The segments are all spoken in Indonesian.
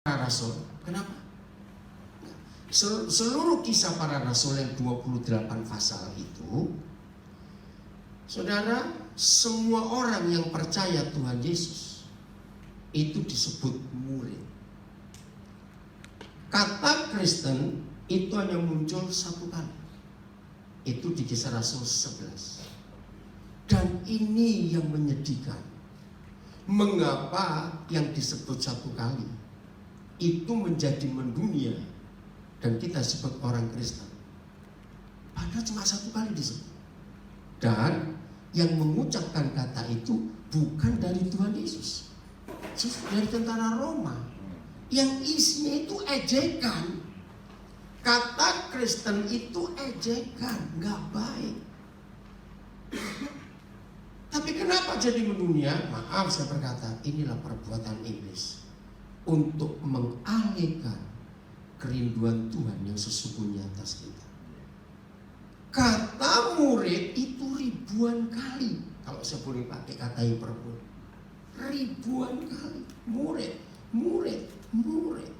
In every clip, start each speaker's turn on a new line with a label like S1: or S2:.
S1: para rasul. Kenapa? Seluruh kisah para rasul yang 28 pasal itu, saudara, semua orang yang percaya Tuhan Yesus itu disebut murid. Kata Kristen itu hanya muncul satu kali, itu di Kisah Rasul 11. Dan ini yang menyedihkan. Mengapa yang disebut satu kali itu menjadi mendunia dan kita sebut orang Kristen, padahal cuma satu kali disebut. Dan yang mengucapkan kata itu bukan dari Tuhan Yesus, justru dari tentara Roma, yang isinya itu ejekan. Kata Kristen itu ejekan, gak baik. Tapi kenapa jadi mendunia? Maaf saya berkata, inilah perbuatan iblis untuk mengalihkan kerinduan Tuhan yang sesungguhnya atas kita. Kata murid itu ribuan kali. Kalau saya boleh pakai kata hiperbol, ribuan kali. Murid, murid, murid.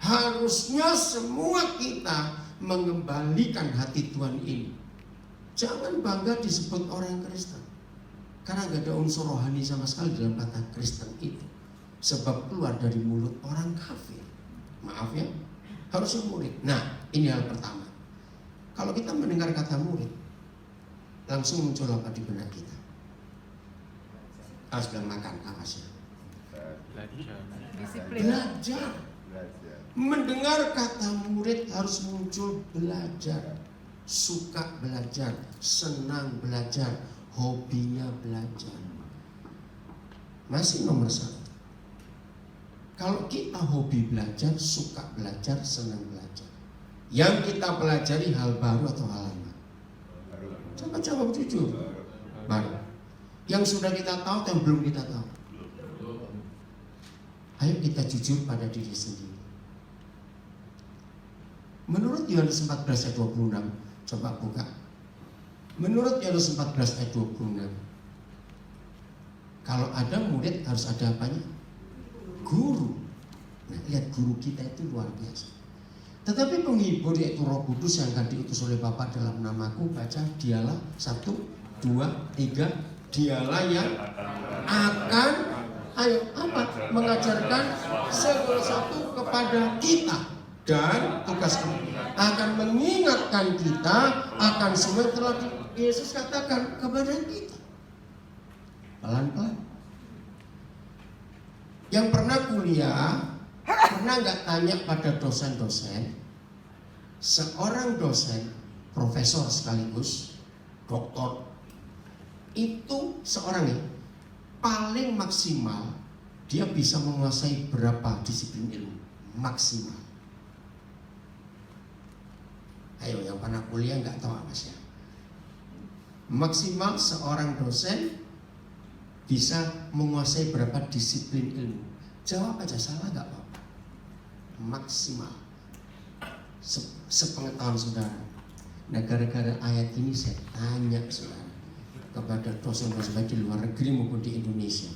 S1: Harusnya semua kita mengembalikan hati Tuhan ini. Jangan bangga disebut orang Kristen, karena gak ada unsur rohani sama sekali dalam kata Kristen itu. Sebab keluar dari mulut orang kafir. Maaf ya, harusnya murid. Nah, ini hal pertama. Kalau kita mendengar kata murid, langsung muncul apa di benak kita? Harus bilang makan, kapasnya belajar. Mendengar kata murid harus muncul belajar. Suka belajar, senang belajar, hobinya belajar. Masih nomor satu. Kalau kita hobi belajar, suka belajar, senang belajar, yang kita pelajari hal baru atau hal lama? Coba jawab jujur. Baru. Yang sudah kita tahu atau yang belum kita tahu? Ayo kita jujur pada diri sendiri. Menurut Yohanes 14 ayat 26, coba buka. Menurut Yohanes 14 ayat 26, kalau ada murid harus ada apanya? Guru. Nah, lihat guru kita itu luar biasa. Tetapi penghibur yaitu Roh Kudus yang akan diutus oleh Bapa dalam namaku, baca, dialah 1, 2, 3, dialah yang akan mengajarkan segala sesuatu kepada kita, dan tugas akan mengingatkan kita akan semua yang telah Yesus katakan kepada kita. Pelan-pelan. Yang pernah kuliah, pernah nggak tanya pada dosen-dosen? Seorang dosen, profesor sekaligus doktor, itu seorang yang paling maksimal dia bisa menguasai berapa disiplin ilmu maksimal? Ayo, yang pernah kuliah nggak tahu apa sih? Maksimal seorang dosen bisa menguasai berapa disiplin ilmu? Jawab aja, salah nggak apa-apa. Maksimal. Sepengetahuan saudara. Nah, gara-gara ayat ini saya tanya saudara kepada dosen-dosen baik di luar negeri maupun di Indonesia,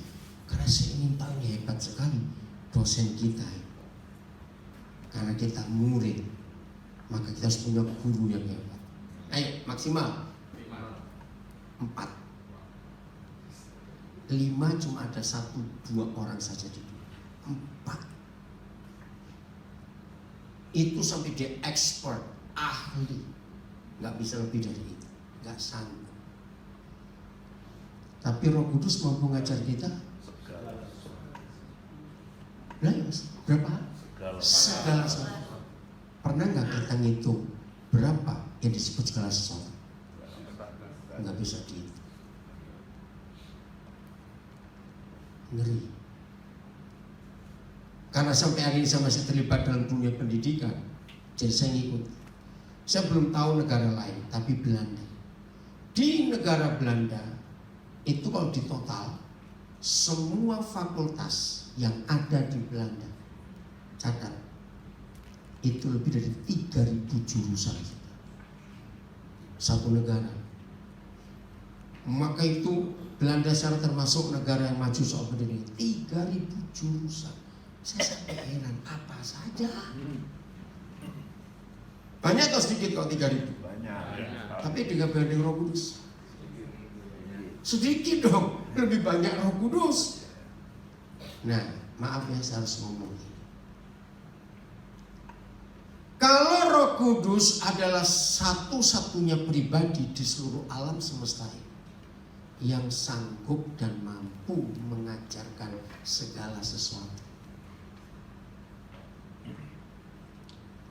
S1: karena saya ingin tahu hebat sekali dosen kita. Karena kita murid, maka kita harus punya guru yang hebat. Ayo, maksimal 4. 5 cuma ada 1-2 orang saja di dunia. 4 itu sampai dia expert, ahli, nggak bisa lebih dari itu, nggak sanggup. Tapi Roh Kudus mampu mengajar kita. Berapa? Segala sesuatu. Pernah nggak kita ngitung berapa yang disebut segala sesuatu? Nggak bisa dihitung. Ngeri. Karena sampai hari ini saya masih terlibat dalam dunia pendidikan, jadi saya ngikut. Saya belum tahu negara lain, tapi Belanda. Di negara Belanda itu kalau ditotal semua fakultas yang ada di Belanda, catat, itu lebih dari 3.000 jurusan. Satu negara. Maka itu Belanda secara termasuk negara yang maju soal pendidikan. 3.000 jurusan. Saya sampai heran, apa saja. Banyak atau sedikit kalau 3.000?
S2: Banyak.
S1: Tapi dibanding Roh Kudus sedikit dong, lebih banyak Roh Kudus. Nah, maaf ya, saya harus ngomong ini. Kalau Roh Kudus adalah satu-satunya pribadi di seluruh alam semesta ini yang sanggup dan mampu mengajarkan segala sesuatu.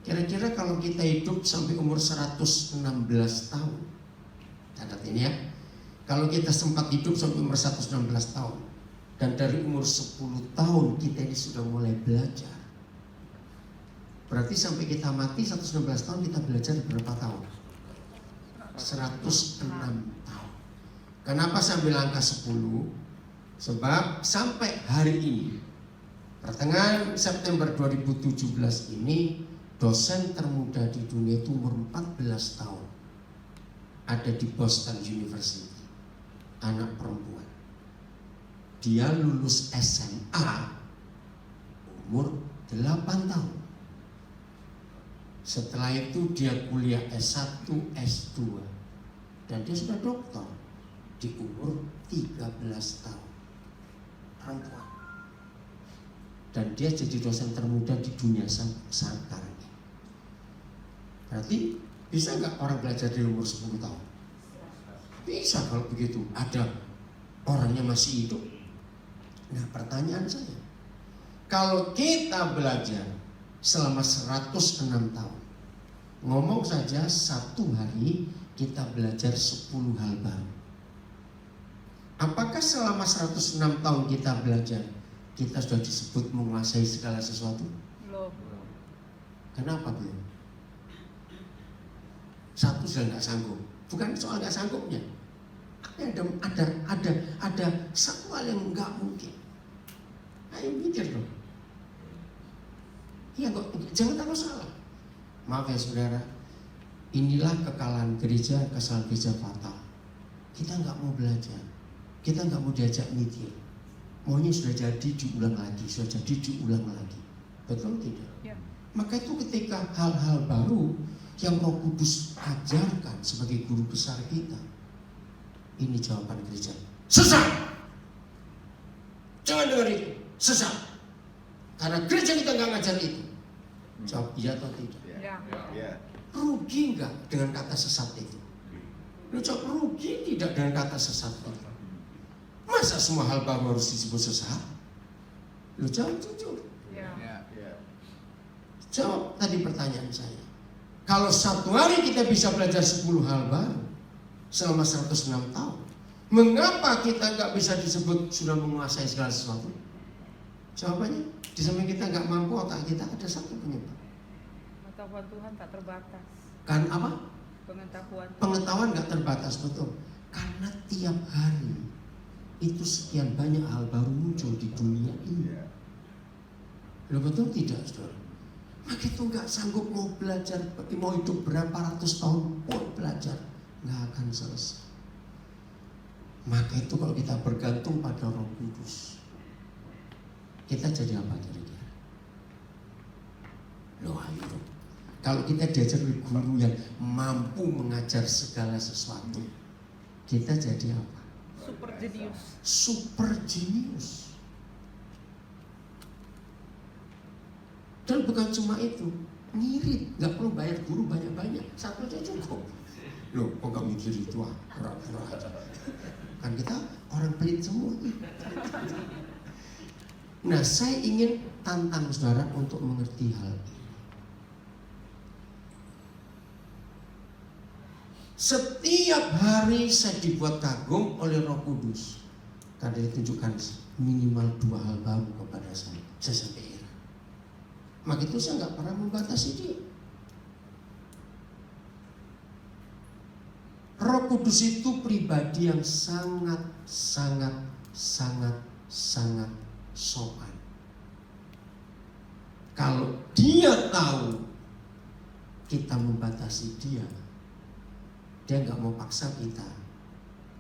S1: Kira-kira kalau kita hidup sampai umur 116 tahun, catat ini ya, kalau kita sempat hidup sampai umur 116 tahun, dan dari umur 10 tahun kita ini sudah mulai belajar, berarti sampai kita mati 116 tahun kita belajar berapa tahun? 106 tahun. Kenapa saya ambil angka 10? Sebab sampai hari ini, pertengahan September 2017 ini, dosen termuda di dunia itu umur 14 tahun. Ada di Boston University. Anak perempuan. Dia lulus SMA umur 8 tahun. Setelah itu dia kuliah S1, S2. Dan dia sudah doktor di umur 13 tahun. Perempuan. Dan dia jadi dosen termuda di dunia sekarang. Berarti bisa nggak orang belajar di umur 10 tahun? Bisa kalau begitu. Ada orangnya masih hidup. Nah, pertanyaan saya, kalau kita belajar selama 106 tahun, ngomong saja satu hari kita belajar 10 hal baru. Apakah selama 106 tahun kita belajar, kita sudah disebut menguasai segala sesuatu?
S3: Belum.
S1: Kenapa belum? Satu sudah nggak sanggup. Bukan soal nggak sanggupnya. Ada satu hal yang nggak mungkin. Ayo mikir dong. Iya kok, jangan takut salah. Maaf ya saudara, inilah kekalahan gereja, kesalahan gereja fatal. Kita nggak mau belajar, kita nggak mau diajak mikir. Maunya sudah jadi diulang lagi, sudah jadi diulang lagi. Betul tidak?
S3: Ya.
S1: Maka itu ketika hal-hal baru yang Roh Kudus ajarkan sebagai guru besar kita, ini jawaban gereja: sesat. Jangan dengar itu, sesat. Karena gereja kita nggak ngajar itu. Jawab iya atau tidak?
S3: Ya.
S1: Rugi nggak dengan kata sesat itu? Lu jawab rugi tidak dengan kata sesat itu? Masa semua hal baru harus disebut sesat? Lu jawab jujur.
S3: Ya.
S1: Jawab tadi pertanyaan saya. Kalau satu hari kita bisa belajar 10 hal baru selama 106 tahun, mengapa kita nggak bisa disebut sudah menguasai segala sesuatu? Jawabannya, di samping kita nggak mampu, otak kita ada satu penyebab.
S3: Pengetahuan Tuhan tak terbatas.
S1: Kan apa?
S3: Pengetahuan Tuhan.
S1: Pengetahuan nggak terbatas, betul. Karena tiap hari itu sekian banyak hal baru muncul di dunia ini. Loh, betul tidak, saudara? Maka itu nggak sanggup mau belajar, mau hidup berapa ratus tahun pun belajar, nggak akan selesai. Maka itu kalau kita bergantung pada Roh Kudus, kita jadi apa kira-kira? Loh, ayo. Kalau kita diajar oleh guru yang mampu mengajar segala sesuatu, kita jadi apa?
S3: Super jenius.
S1: Super jenius. Dan bukan cuma itu, ngirit, nggak perlu bayar guru banyak-banyak, satu aja cukup. Loh, kok nggak mikir itu? Pura-pura aja. Kan kita orang pelit semua. Nah, saya ingin tantang saudara untuk mengerti hal ini. Setiap hari saya dibuat kagum oleh Roh Kudus karena ditunjukkan minimal 2 hal baru kepada saya. Saya sampai heran. Maka itu saya nggak pernah membatasi dia. Roh Kudus itu pribadi yang sangat sopan. Kalau dia tahu kita membatasi dia nggak mau paksa kita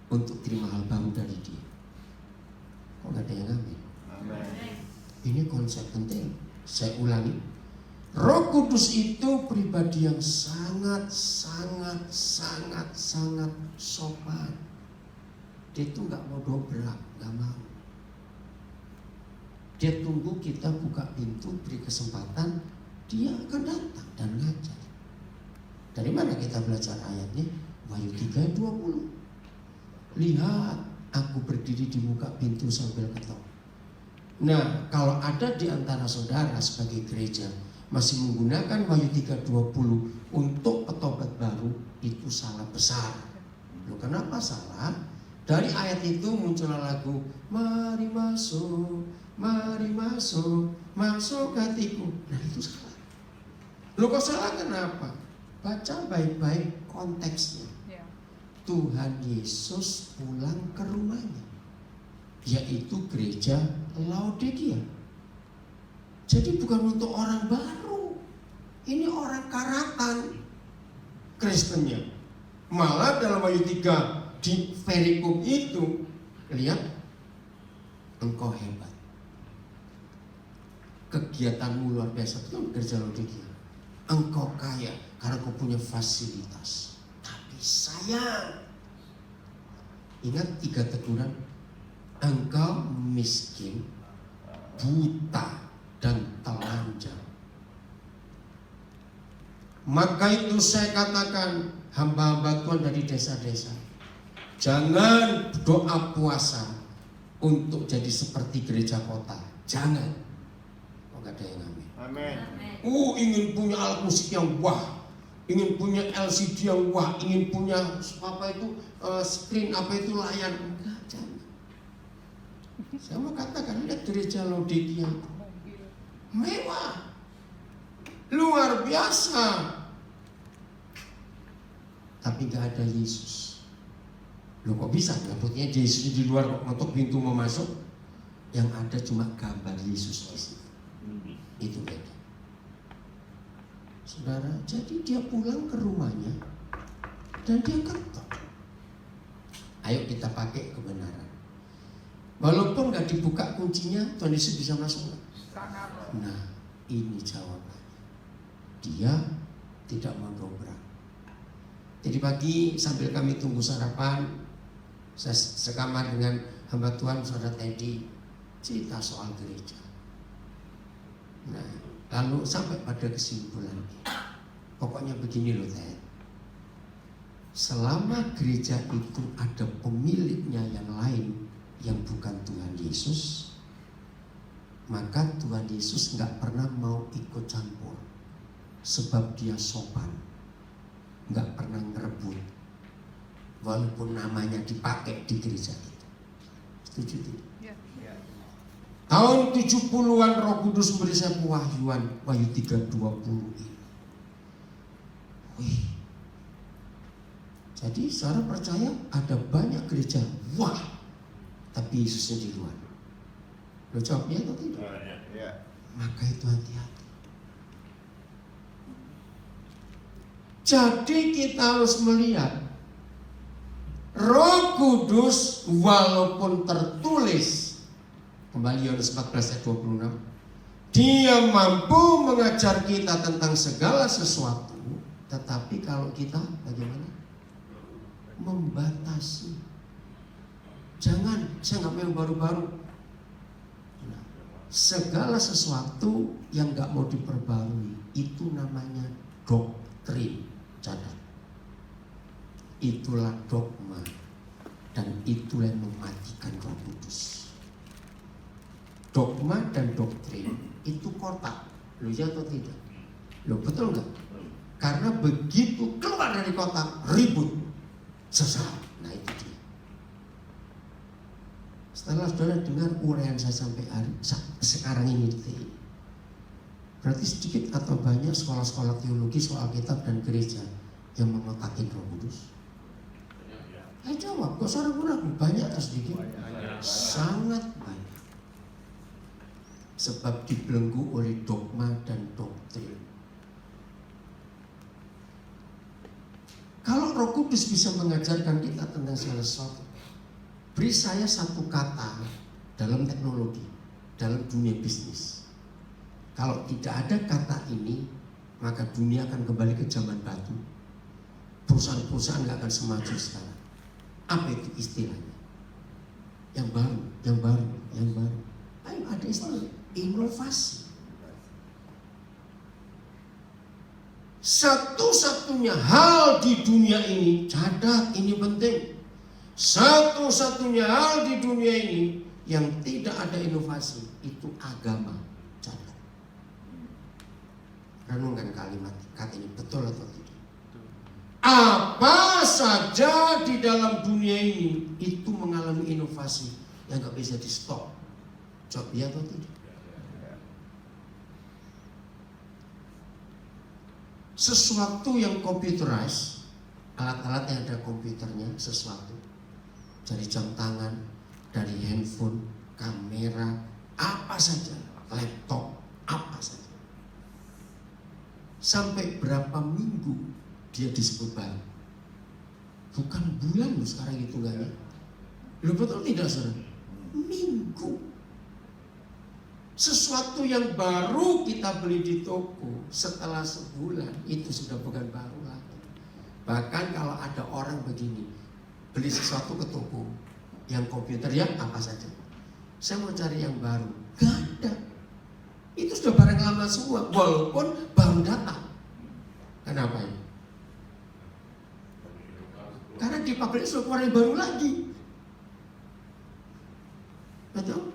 S1: untuk terima hal baru dari dia. Kok nggak ada yang ngambil? Ini konsep penting. Saya ulangi. Roh Kudus itu pribadi yang sangat sopan. Dia itu nggak mau dobrak, nggak mau. Dia tunggu kita buka pintu, beri kesempatan, dia akan datang dan ngajar. Dari mana kita belajar ayatnya? Wahyu 3:20. Lihat, aku berdiri di muka pintu sambil ketok. Nah, kalau ada di antara saudara sebagai gereja masih menggunakan Wahyu 3:20 untuk petobat baru, itu salah besar. Loh, kenapa salah? Dari ayat itu muncullah lagu Mari masuk, masuk hatiku. Nah, itu salah. Loh, kok salah kenapa? Baca baik-baik konteksnya.
S3: Ya.
S1: Tuhan Yesus pulang ke rumahnya, yaitu gereja Laodikia. Jadi bukan untuk orang baru, ini orang karatan Kristennya. Malah dalam Wahyu 3 di perikop itu, lihat, engkau hebat, kegiatanmu luar biasa. Itu gereja Laodikia. Engkau kaya karena kau punya fasilitas, tapi sayang, ingat 3 teguran. Engkau miskin, buta, dan telanjang. Maka itu saya katakan, hamba-hamba Tuhan dari desa-desa, jangan doa puasa untuk jadi seperti gereja kota. Jangan. Kok gak ada yang amin?
S2: Amin.
S1: Ingin punya alat musik yang wah, ingin punya LCD yang wah, ingin punya apa itu screen, apa itu layar. Enggak, jangan. Saya mau katakan, lihat gereja Laodikia, mewah, luar biasa, tapi gak ada Yesus. Loh, kok bisa? Nyebutnya Yesus di luar, kok ngetok pintu mau masuk? Yang ada cuma gambar Yesus di situ. Itu beda. Saudara, jadi dia pulang ke rumahnya dan dia ketok. Ayo kita pakai kebenaran. Walaupun nggak dibuka kuncinya, Tuhan Yesus bisa masuk nggak? Nah, ini jawabannya. Dia tidak mau dobrak. Jadi pagi sambil kami tunggu sarapan, saya sekamar dengan hamba Tuhan Saudara Teddy, cerita soal gereja. Nah, lalu sampai pada kesimpulan, pokoknya begini loh Ted, selama gereja itu ada pemiliknya yang lain yang bukan Tuhan Yesus, maka Tuhan Yesus nggak pernah mau ikut campur, sebab dia sopan, nggak pernah ngerebut, walaupun namanya dipakai di gereja itu. Setuju tidak?
S3: Ya.
S1: Tahun 70-an Roh Kudus memberi saya pewahyuan, Wahyu 3:20 ini. Wih. Jadi saudara percaya ada banyak gereja, wah, tapi Yesusnya di luar. Lo jawabnya atau tidak?
S2: Ya.
S1: Maka itu hati-hati. Jadi kita harus melihat Roh Kudus walaupun tertulis, kembali Yohanes 14 ayat 26, dia mampu mengajar kita tentang segala sesuatu, tetapi kalau kita bagaimana? Membatasi. Jangan, saya nggak mau baru-baru. Nah, segala sesuatu yang nggak mau diperbarui itu namanya doktrin. Catat. Itulah dogma dan itulah yang mematikan Roh Kudus. Dogma dan doktrin itu kotak. Lo ya atau tidak? Lo betul nggak? Karena begitu keluar dari kotak ribut, sesat. Nah itu dia. Setelah saudara dengar uraian saya sampai sekarang ini, berarti sedikit atau banyak sekolah-sekolah teologi soal kitab dan gereja yang mengotakin Roh Kudus? Jawab, kok saudara ragu? Banyak atau sedikit? Sangat banyak. Sebab dibelenggu oleh dogma dan doktrin. Kalau Roh Kudus bisa mengajarkan kita tentang segala sesuatu, beri saya satu kata dalam teknologi dalam dunia bisnis. Kalau tidak ada kata ini, maka dunia akan kembali ke zaman batu. Perusahaan-perusahaan nggak akan semaju sekarang. Apa itu istilahnya? Yang baru, yang baru, yang baru. Ayo ada istilah inovasi. Satu-satunya hal di dunia ini, catat ini penting. Satu-satunya hal di dunia ini yang tidak ada inovasi itu agama. Catat. Renungkan kalimat kata ini betul atau tidak. Apa saja di dalam dunia ini itu mengalami inovasi yang gak bisa di stop. Jawab ya atau tidak? Sesuatu yang computerized, alat-alat yang ada komputernya, sesuatu dari jam tangan, dari handphone, kamera, apa saja, laptop, apa saja. Sampai berapa minggu dia disebut baru? Bukan bulan loh sekarang hitungannya. Loh betul tidak saudara? Minggu. Sesuatu yang baru kita beli di toko setelah sebulan itu sudah bukan baru lagi. Bahkan kalau ada orang begini, beli sesuatu ke toko yang komputer ya apa saja, saya mau cari yang baru, gak ada. Itu sudah barang lama semua, walaupun baru datang. Kenapa ya? Karena di pabrik sudah keluar yang baru lagi. Betul?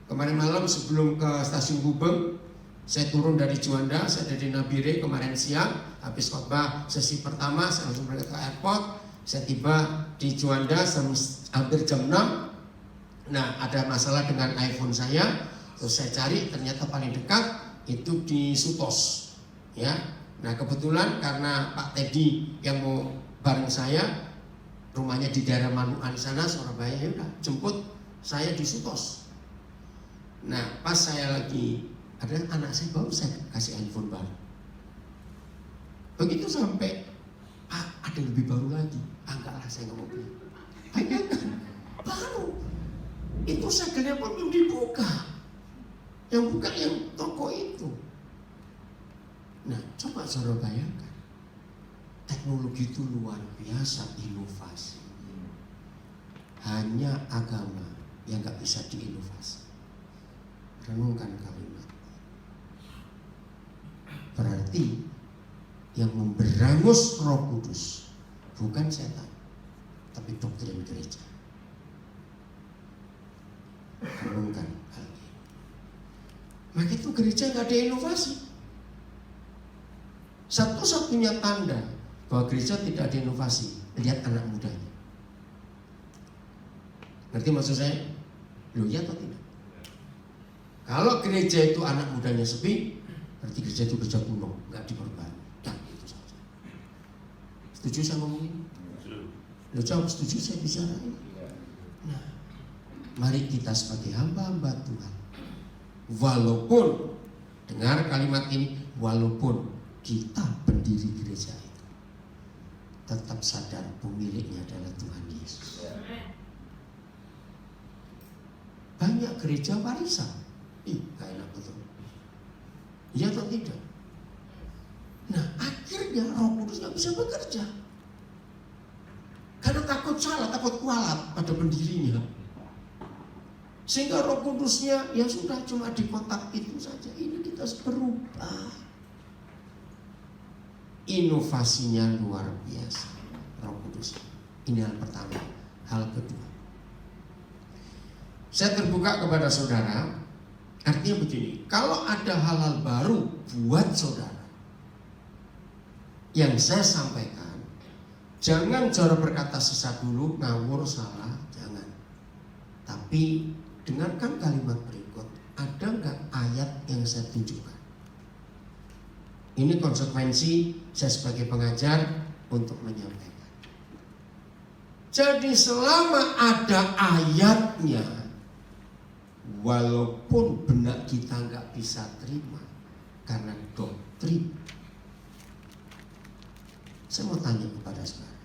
S1: Kemarin malam sebelum ke stasiun Gubeng, saya turun dari Juanda, saya dari Nabire kemarin siang, habis khotbah sesi pertama, saya langsung berangkat ke airport. Saya tiba di Juanda hampir jam 6. Nah, ada masalah dengan iPhone saya, terus saya cari, ternyata paling dekat itu di Sutos. Ya, nah kebetulan karena Pak Teddy yang mau bareng saya, rumahnya di daerah Manuan sana, Surabaya, ya udah jemput saya di Sutos. Nah, pas saya lagi ada anak saya baru saya kasih handphone baru. Begitu sampai ada yang lebih baru lagi. Enggak lah, saya nggak mau beli. Hanya kan baru. Itu segelnya pun belum dibuka. Yang buka yang toko itu. Nah, coba saudara bayangkan. Teknologi itu luar biasa, inovasi. Hanya agama yang nggak bisa diinovasi. Renungkan kalimat. Berarti yang memberangus Roh Kudus bukan setan, tapi doktrin gereja. Renungkan hal ini. Maka itu gereja nggak ada inovasi. Satu-satunya tanda bahwa gereja tidak ada inovasi, lihat anak mudanya. Ngerti maksud saya? Loh ya atau tidak? Kalau gereja itu anak mudanya sepi, berarti gereja itu gereja kuno, nggak diperbarui. Dan itu saja. Setuju saya ngomong ini? Lo jawab setuju saya bicara ini. Nah, mari kita sebagai hamba-hamba Tuhan, walaupun dengar kalimat ini, walaupun kita pendiri gereja itu, tetap sadar pemiliknya adalah Tuhan Yesus. Banyak gereja warisan. Gak enak betul. Iya atau tidak? Nah, akhirnya Roh Kudus gak bisa bekerja. Karena takut salah, takut kualat pada pendirinya. Sehingga Roh Kudusnya ya sudah cuma di kotak itu saja. Ini kita harus berubah. Inovasinya luar biasa Roh Kudus. Ini hal pertama. Hal kedua, saya terbuka kepada saudara. Artinya begini, kalau ada hal-hal baru buat saudara yang saya sampaikan, jangan saudara berkata sesat dulu, ngawur, salah, jangan. Tapi dengarkan kalimat berikut, ada nggak ayat yang saya tunjukkan? Ini konsekuensi saya sebagai pengajar untuk menyampaikan. Jadi selama ada ayatnya, walaupun benak kita nggak bisa terima karena doktrin. Saya mau tanya kepada saudara,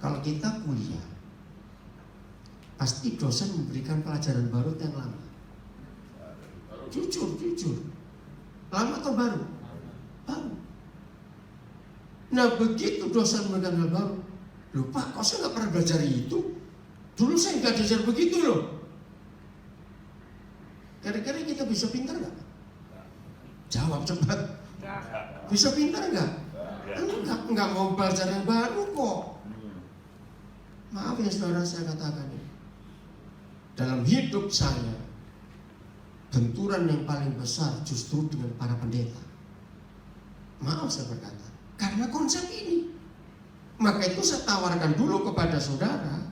S1: kalau kita kuliah, pasti dosen memberikan pelajaran baru atau yang lama? Jujur. Lama atau baru? Baru. Nah begitu dosen memberikan hal baru, loh Pak, kok saya nggak pernah belajar itu? Dulu saya nggak belajar begitu loh. Kira-kira kita bisa pintar nggak? Jawab cepat. Bisa pintar nggak? Enggak mau belajar yang baru kok. Maaf ya saudara, saya katakan ini. Dalam hidup saya, benturan yang paling besar justru dengan para pendeta. Maaf saya berkata, karena konsep ini. Maka itu saya tawarkan dulu kepada saudara,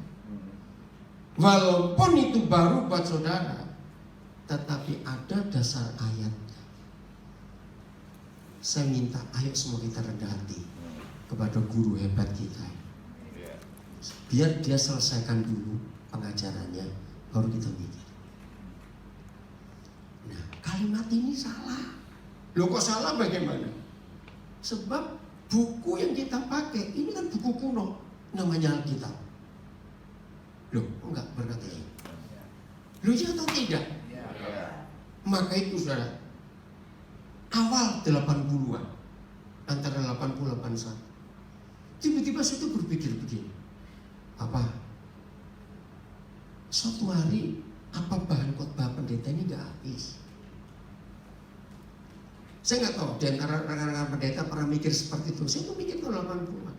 S1: walaupun itu baru buat saudara, tetapi ada dasar ayatnya. Saya minta, ayo semua kita rendah hati kepada guru hebat kita. Biar dia selesaikan dulu pengajarannya, baru kita mikir. Nah, kalimat ini salah. Loh kok salah bagaimana? Sebab buku yang kita pakai ini kan buku kuno, namanya Alkitab. Loh, enggak berkata ya. Loh ya atau tidak? Maka itu saudara, awal 80-an, antara 80-81, tiba-tiba saya tuh berpikir begini, apa? Suatu hari apa bahan khotbah pendeta ini gak habis? Saya nggak tahu di antara rekan-rekan pendeta pernah mikir seperti itu. Saya tuh mikir tahun 80-an.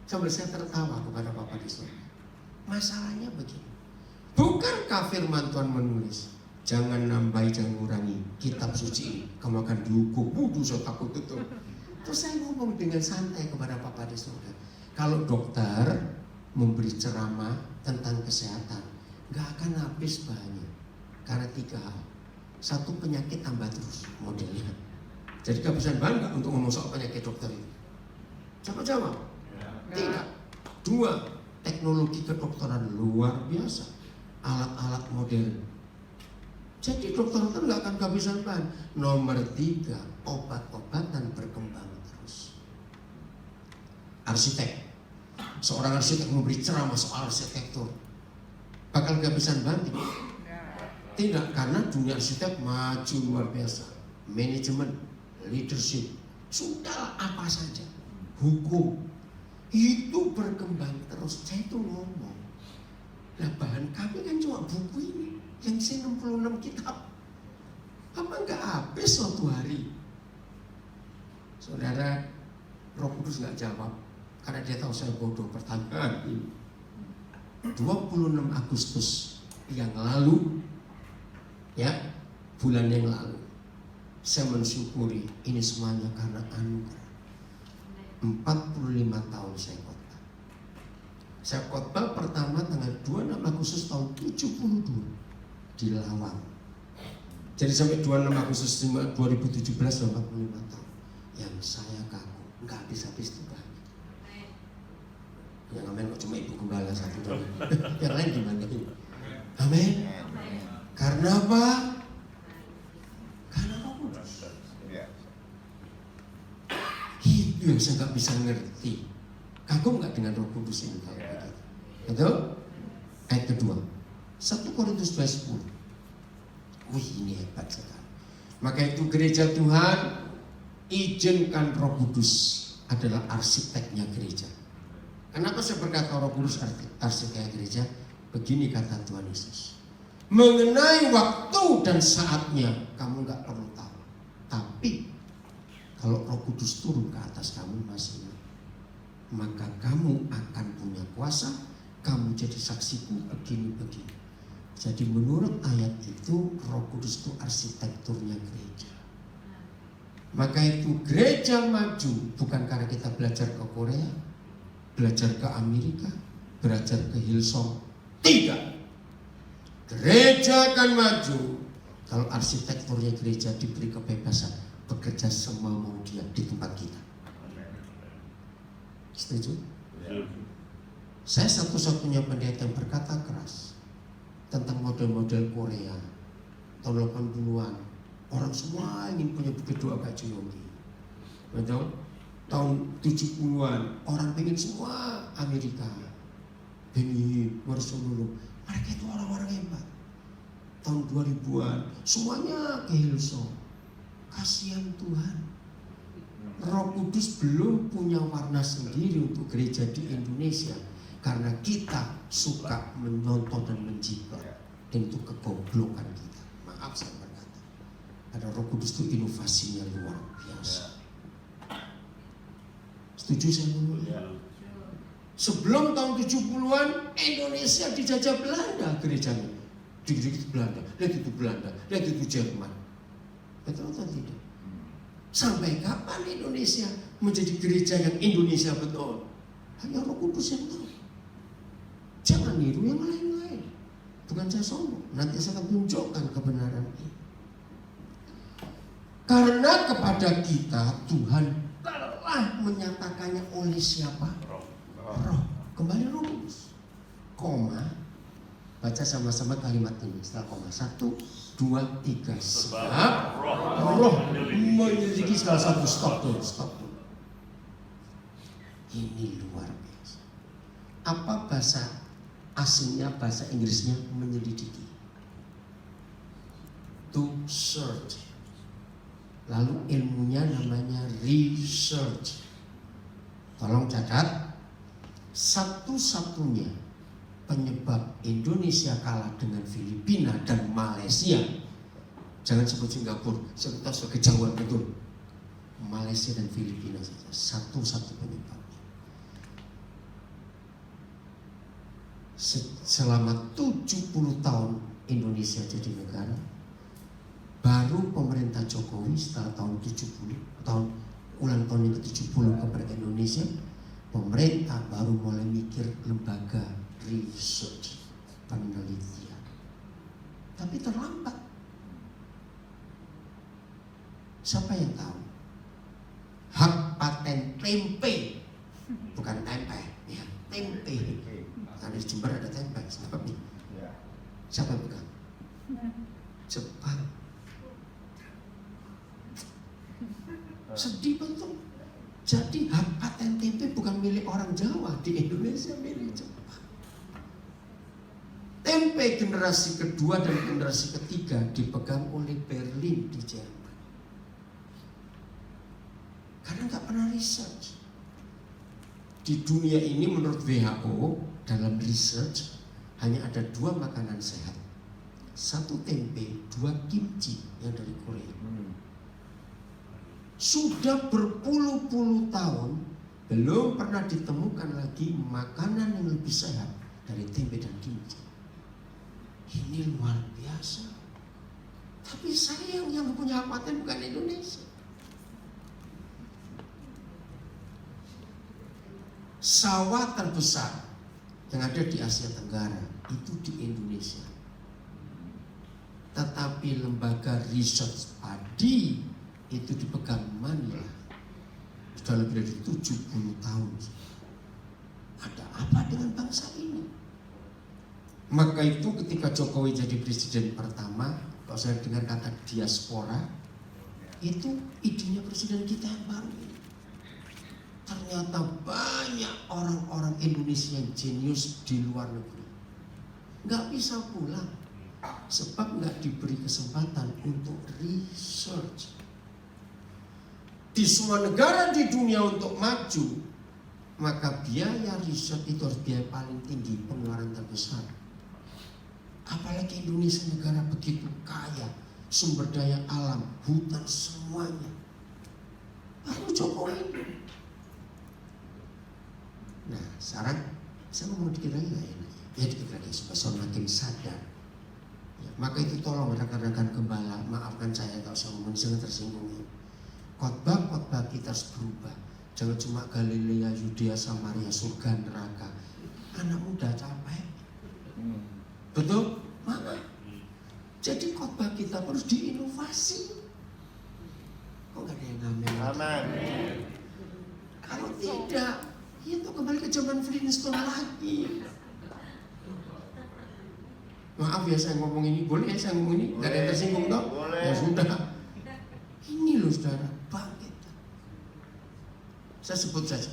S1: Sambil saya tertawa kepada Bapak di sana. Masalahnya begini. Bukankah firman Tuhan menulis, jangan nambahi, jangan ngurangi kitab suci ini, kamu akan dihukum. Waduh, saya takut itu. Terus saya ngomong dengan santai kepada Bapak di surga. Kalau dokter memberi ceramah tentang kesehatan, nggak akan habis bahannya. Karena 3 hal. 1, penyakit tambah terus modelnya. Jadi kehabisan bahan nggak untuk ngomong soal penyakit dokter itu? Coba jawab. Tidak. 2, teknologi kedokteran luar biasa, alat-alat modern. Jadi dokter itu nggak akan kehabisan bahan. Nomor 3, obat-obatan berkembang terus. Arsitek, seorang arsitek memberi ceramah soal arsitektur, bakal kehabisan bahan tidak? Tidak, karena dunia arsitek maju luar biasa. Manajemen, leadership, sudah apa saja, hukum itu berkembang terus. Saya itu ngomong, nah bahan kami kan cuma buku ini yang isi 66 kitab, apa nggak habis suatu hari? Saudara, Roh Kudus nggak jawab karena dia tahu saya bodoh. Pertanyaan ini 26 Agustus yang lalu, ya, bulan yang lalu, saya mensyukuri ini semuanya karena anugerah. 45 tahun saya khotbah. Saya khotbah pertama tanggal 26 Agustus tahun 72 di Lawang. Jadi sampai 26 Agustus 2017 45 tahun. Yang saya kagum, nggak habis-habis tuh banyak. Yang amin kok cuma ibu gembala satu doang. Yang lain gimana ini? Amin. Karena apa? Karena Roh Kudus. Itu yang saya nggak bisa ngerti. Kagum nggak dengan Roh Kudus ini kalau begitu? Betul? Ayat kedua, 1 Korintus 2:10. Wih, ini hebat sekali. Maka itu gereja Tuhan, izinkan Roh Kudus adalah arsiteknya gereja. Kenapa saya berkata Roh Kudus arsiteknya gereja? Begini kata Tuhan Yesus. Mengenai waktu dan saatnya kamu nggak perlu tahu. Tapi kalau Roh Kudus turun ke atas kamu masih, maka kamu akan punya kuasa. Kamu jadi saksiku begini-begini. Jadi menurut ayat itu Roh Kudus itu arsitekturnya gereja. Maka itu gereja maju bukan karena kita belajar ke Korea, belajar ke Amerika, belajar ke Hillsong. Tidak. Gereja akan maju kalau arsitekturnya gereja diberi kebebasan bekerja semau dia di tempat kita. Setuju? Saya satu-satunya pendeta yang berkata keras tentang model-model Korea tahun 80-an. Orang semua ingin punya bukit doa Kak Yogi. Betul? Tahun 70-an orang pengen semua Amerika. Beni, Marsolulu. Mereka itu orang-orang hebat. Tahun 2000-an semuanya ke Hillsong. Kasihan Tuhan, Roh Kudus belum punya warna sendiri untuk gereja di Indonesia, karena kita suka menonton dan menjiplak, dan itu kegoblokan kita. Maaf saya berkata, ada Roh Kudus itu inovasinya luar biasa. Setuju saya ngomong? Sebelum tahun 70-an Indonesia dijajah Belanda gerejanya. Dikit-dikit Belanda, lihat itu Belanda, lihat itu Jerman. Betul atau tidak? Sampai kapan Indonesia menjadi gereja yang Indonesia betul? Hanya Roh Kudus yang tahu. Jangan niru yang lain-lain. Bukan saya sombong, nanti saya akan tunjukkan kebenaran ini. Karena kepada kita Tuhan telah menyatakannya oleh siapa? Roh. Kembali Roh Kudus. Koma. Baca sama-sama kalimat ini setelah koma. 1, 2, 3. Sebab Roh menyelidiki salah satu. Stop dulu. Ini luar biasa. Apa bahasa aslinya, bahasa Inggrisnya menyelidiki? To search. Lalu ilmunya namanya research. Tolong catat. Satu-satunya penyebab Indonesia kalah dengan Filipina dan Malaysia, jangan sebut Singapura, sebut kejauhan betul. Malaysia dan Filipina saja, satu-satu penyebabnya. Selama 70 tahun Indonesia jadi negara, baru pemerintah Jokowi setelah tahun 70, ulang tahun yang ke-70 kepada Indonesia, pemerintah baru mulai mikir lembaga research, penelitian. Tapi terlambat. Siapa yang tahu? Hak paten tempe, bukan tempe, ya, tempe. Karena di Jember ada tempe, sebabnya. Siapa yang pegang? Jepang. Sedih betul. Jadi hak paten tempe bukan milik orang Jawa, di Indonesia milik Jepang. Tempe generasi kedua dan generasi ketiga dipegang oleh Berlin di Jerman. Karena nggak pernah research. Di dunia ini menurut WHO dalam research hanya ada 2 makanan sehat. 1 tempe, 2 kimchi yang dari Korea. Sudah berpuluh-puluh tahun belum pernah ditemukan lagi makanan yang lebih sehat dari tempe dan kimchi. Ini luar biasa. Tapi sayang yang punya paten bukan Indonesia. Sawah terbesar yang ada di Asia Tenggara itu di Indonesia. Tetapi lembaga research padi itu dipegang Manila. Sudah lebih dari 70 tahun. Ada apa dengan bangsa ini? Maka itu ketika Jokowi jadi presiden pertama, kalau saya dengar kata diaspora, itu idenya presiden kita yang baru ini. Ternyata banyak orang-orang Indonesia yang jenius di luar negeri. Nggak bisa pulang, sebab nggak diberi kesempatan untuk research. Di semua negara di dunia untuk maju, maka biaya riset itu harus biaya paling tinggi, pengeluaran terbesar. Apalagi Indonesia negara begitu kaya, sumber daya alam, hutan, semuanya. Baru Jokowi. Nah, sekarang saya mau dikit lagi nggak enak? Ya dikit lagi supaya saya makin sadar. Ya, maka itu tolong rekan-rekan gembala, maafkan saya kalau saya ngomong jangan tersinggung. Khotbah kita harus berubah. Jangan cuma Galilea, Yudea, Samaria, surga, neraka. Anak muda capek. Betul? Mama. Jadi khotbah kita harus diinovasi. Kok gak ada yang ngamen?
S2: Amin.
S1: Kalau tidak, itu kembali ke zaman Flintstone lagi. Maaf ya saya ngomong ini, boleh ya saya ngomong ini? Gak ada yang tersinggung toh?
S2: Boleh.
S1: Ya sudah. Ini loh saudara, bangkit. Saya sebut saja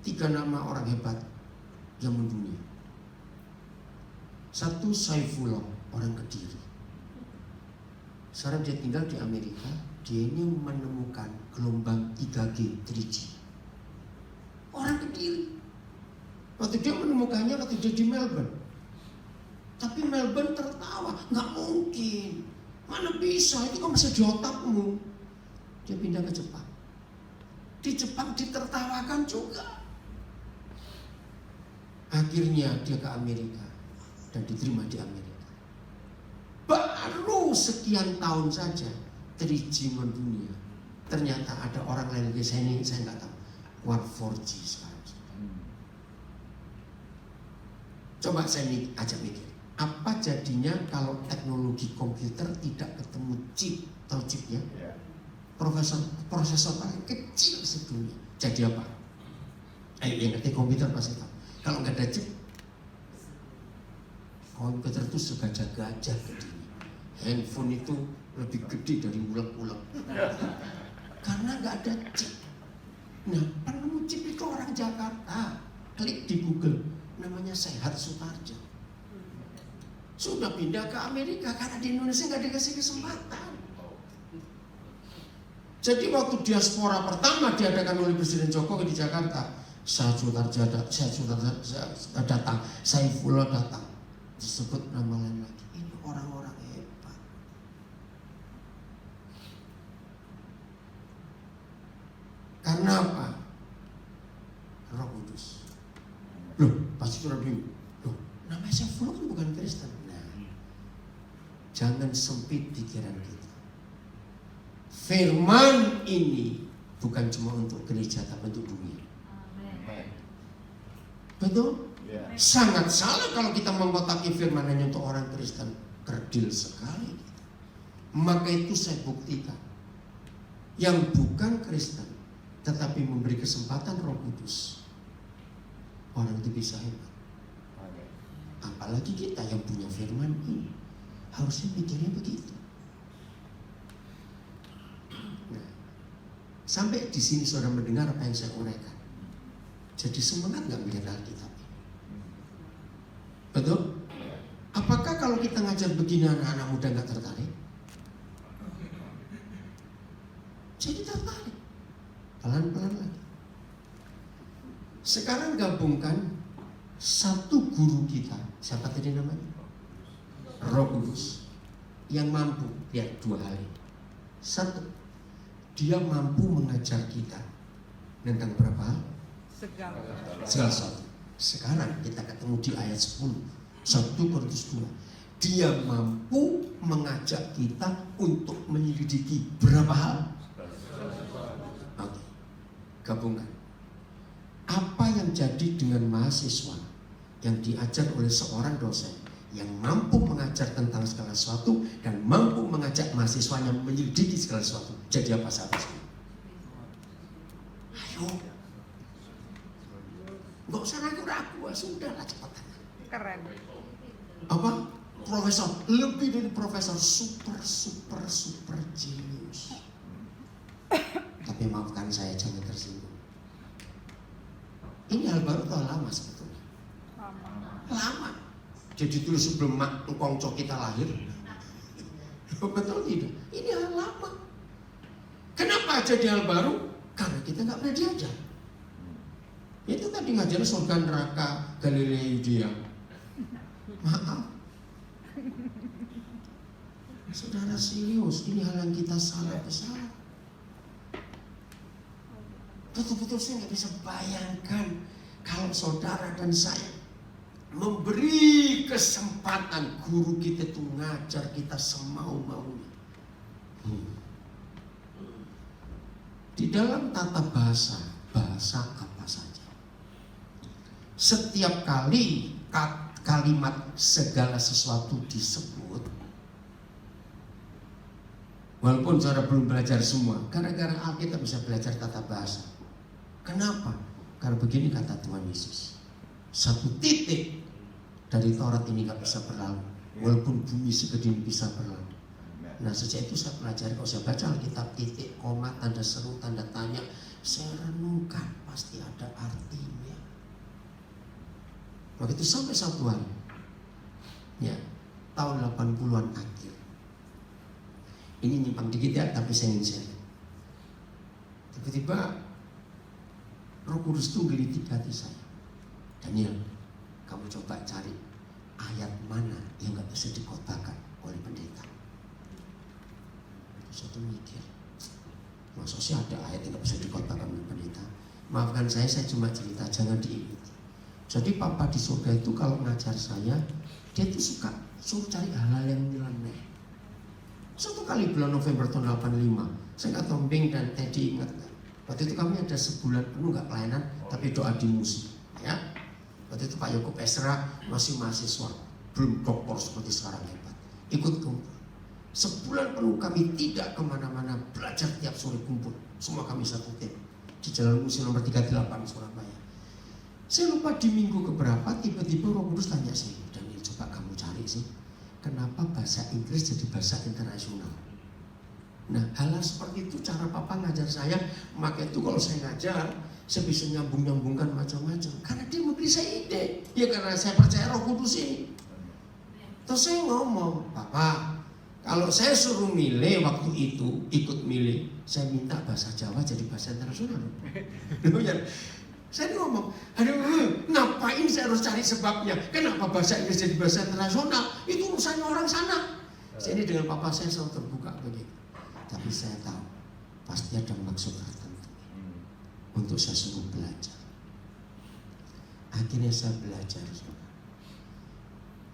S1: 3 nama orang hebat yang mendunia. Satu Saifullah, orang Kediri. Sekarang dia tinggal di Amerika. Dia ini menemukan gelombang 3G, 3G. Orang Kediri. Waktu dia menemukannya, waktu dia di Melbourne. Tapi Melbourne tertawa, nggak mungkin. Mana bisa, itu kan masih di otakmu. Dia pindah ke Jepang. Di Jepang ditertawakan juga. Akhirnya dia ke Amerika dan diterima di Amerika. Baru sekian tahun saja 3G mendunia. Ternyata ada orang lain lagi, saya nggak tahu. War 4G sekarang. Coba saya ajak mikir. Apa jadinya kalau teknologi komputer tidak ketemu chip, tahu chip ya? Prosesor paling kecil sedunia. Jadi apa? Yang ngerti komputer pasti tahu. Kalau nggak ada chip, komputer itu segajah-gajah gede. Handphone itu lebih gede dari ulek-ulek. Karena nggak ada chip. Nah, penemu chip itu orang Jakarta. Klik di Google, namanya Sehat Sutarjo. Sudah pindah ke Amerika karena di Indonesia nggak dikasih kesempatan. Jadi waktu diaspora pertama diadakan oleh Presiden Jokowi di Jakarta, Sehat Sutarjo datang, Saifullah datang, disebut nama lain lagi. Ini orang-orang hebat. Karena apa? Roh Kudus. Loh, pasti sudah bingung. Loh, namanya Saifullah kan bukan Kristen. Jangan sempit pikiran kita. Firman ini bukan cuma untuk gereja, tapi untuk dunia. Betul? Sangat salah kalau kita mengkotaki firman hanya untuk orang Kristen. Kerdil sekali. Maka itu saya buktikan. Yang bukan Kristen, tetapi memberi kesempatan Roh Kudus, orang itu bisa hebat. Apalagi kita yang punya firman ini. Harusnya pikirnya begitu. Nah, sampai di sini saudara mendengar apa yang saya uraikan. Jadi semangat nggak melihat Alkitab? Betul? Apakah kalau kita ngajar begini anak-anak muda nggak tertarik? Jadi tertarik. Pelan-pelan lagi. Sekarang gabungkan satu guru kita. Siapa tadi namanya? Roh Kudus yang mampu, lihat dua hal ini. Satu, dia mampu mengajar kita tentang berapa hal? Segala sesuatu. Sekarang kita ketemu di ayat 10 1 Korintus 2. Dia mampu mengajak kita untuk menyelidiki berapa hal? Oke, gabungkan. Apa yang jadi dengan mahasiswa yang diajar oleh seorang dosen yang mampu mengajar tentang segala sesuatu dan mampu mengajak mahasiswanya menyelidiki segala sesuatu. Jadi apa sahabatku? Ayo, nggak usah ragu-ragu, sudahlah cepetan.
S3: Keren.
S1: Apa? Profesor, lebih dari profesor, super genius. Tapi maafkan saya, jangan tersinggung. Ini hal baru atau lama sebetulnya? Lama. Jadi dulu sebelum Kongco kita lahir. Betul tidak? Ini hal lama. Kenapa jadi hal baru? Karena kita nggak pernah diajar. Itu tadi ngajar surga neraka Galilea Yudea. Maaf. Saudara serius, ini hal yang kita salah besar. Betul-betul saya nggak bisa bayangkan kalau saudara dan saya memberi kesempatan guru kita itu ngajar kita semau-maunya. Di dalam tata bahasa apa saja. Setiap kali kalimat segala sesuatu disebut, walaupun saudara belum belajar semua, gara-gara Alkitab bisa belajar tata bahasa. Kenapa? Karena begini kata Tuhan Yesus. Satu titik dari Taurat ini gak bisa berlalu, walaupun bumi segede ini bisa berlalu. Nah sejak itu saya pelajari, kalau saya baca Alkitab, titik, koma, tanda seru, tanda tanya, saya renungkan pasti ada artinya. Begitu sampai satu hari Ya, tahun 80-an akhir. Ini nyimpang dikit ya, tapi saya ingin share. Tiba-tiba Roh Kudus itu gelitik hati saya. Daniel, kamu coba cari ayat mana yang gak bisa dikotakan oleh pendeta. Terus saya tuh mikir, masa sih ada ayat yang gak bisa dikotakan oleh pendeta? Maafkan saya cuma cerita, jangan diikuti. Jadi Papa di surga itu kalau ngajar saya, dia tuh suka suruh cari hal-hal yang nyeleneh. Suatu kali bulan November tahun 85, saya nggak tahu Bing dan Teddy ingat nggak? Waktu itu kami ada sebulan penuh nggak pelayanan, tapi doa di musik. Ya, waktu itu Pak Yoko Esra masih mahasiswa, belum doktor seperti sekarang hebat. Ikut kumpul. Sebulan penuh kami tidak kemana-mana, belajar tiap sore kumpul. Semua kami satu tim di Jalan Musi nomor 38 Surabaya. Saya lupa di minggu keberapa tiba-tiba Roh Kudus tanya saya, Daniel, coba kamu cari sih, kenapa bahasa Inggris jadi bahasa internasional? Nah, hal-hal seperti itu cara Papa ngajar saya. Maka itu kalau saya ngajar, saya bisa nyambung-nyambungkan macam-macam. Karena dia memberi saya ide. Ya karena saya percaya Roh Kudus ini. Terus saya ngomong, Papa, kalau saya suruh milih waktu itu, ikut milih, saya minta bahasa Jawa jadi bahasa internasional. Saya ngomong, aduh, ngapain saya harus cari sebabnya? Kenapa bahasa Inggris jadi bahasa internasional? Itu urusannya orang sana. Saya ini dengan Papa saya selalu terbuka begitu. Tapi saya tahu pasti ada maksud tertentu untuk saya suruh belajar. Akhirnya saya belajar,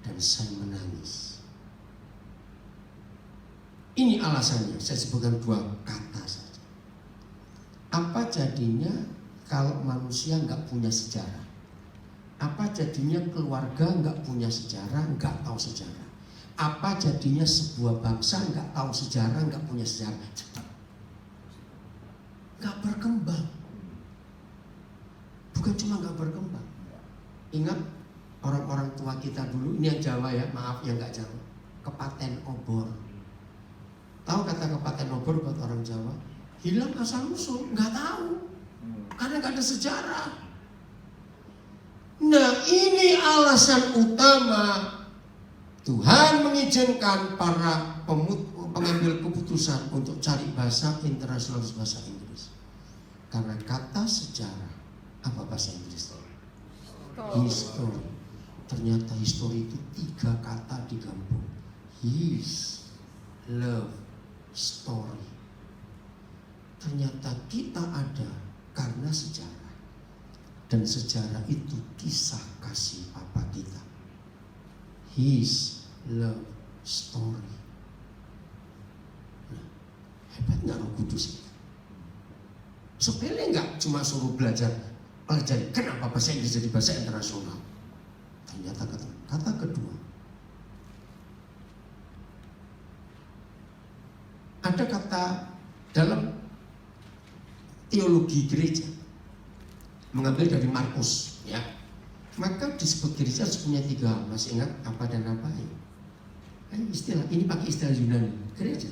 S1: dan saya menangis. Ini alasannya, saya sebutkan 2 kata saja. Apa jadinya kalau manusia nggak punya sejarah? Apa jadinya keluarga nggak punya sejarah, nggak tahu sejarah? Apa jadinya sebuah bangsa nggak tahu sejarah, nggak punya sejarah? Cepat, nggak berkembang. Bukan cuma nggak berkembang. Ingat orang-orang tua kita dulu, ini yang Jawa ya, maaf yang nggak Jawa, kepaten obor. Tahu kata kepaten obor buat orang Jawa? Hilang asal usul, nggak tahu. Karena gak ada sejarah. Nah, ini alasan utama Tuhan mengizinkan para pengambil keputusan untuk cari bahasa internasional, bahasa Inggris. Karena kata sejarah, apa bahasa Inggris? History. Ternyata history itu 3 kata digabung. His, love, story. Ternyata kita ada karena sejarah. Dan sejarah itu kisah kasih Papa kita. His love story. Nah, hebat gak Roh Kudus? Sepele gak cuma suruh belajar, pelajari kenapa bahasa Inggris jadi bahasa internasional. Ternyata kata kedua, ada kata dalam teologi gereja, mengambil dari Markus, ya. Maka disebut gereja punya 3 hal. Masih ingat apa dan apa ya? Istilah ini pakai istilah Yunani. Gereja,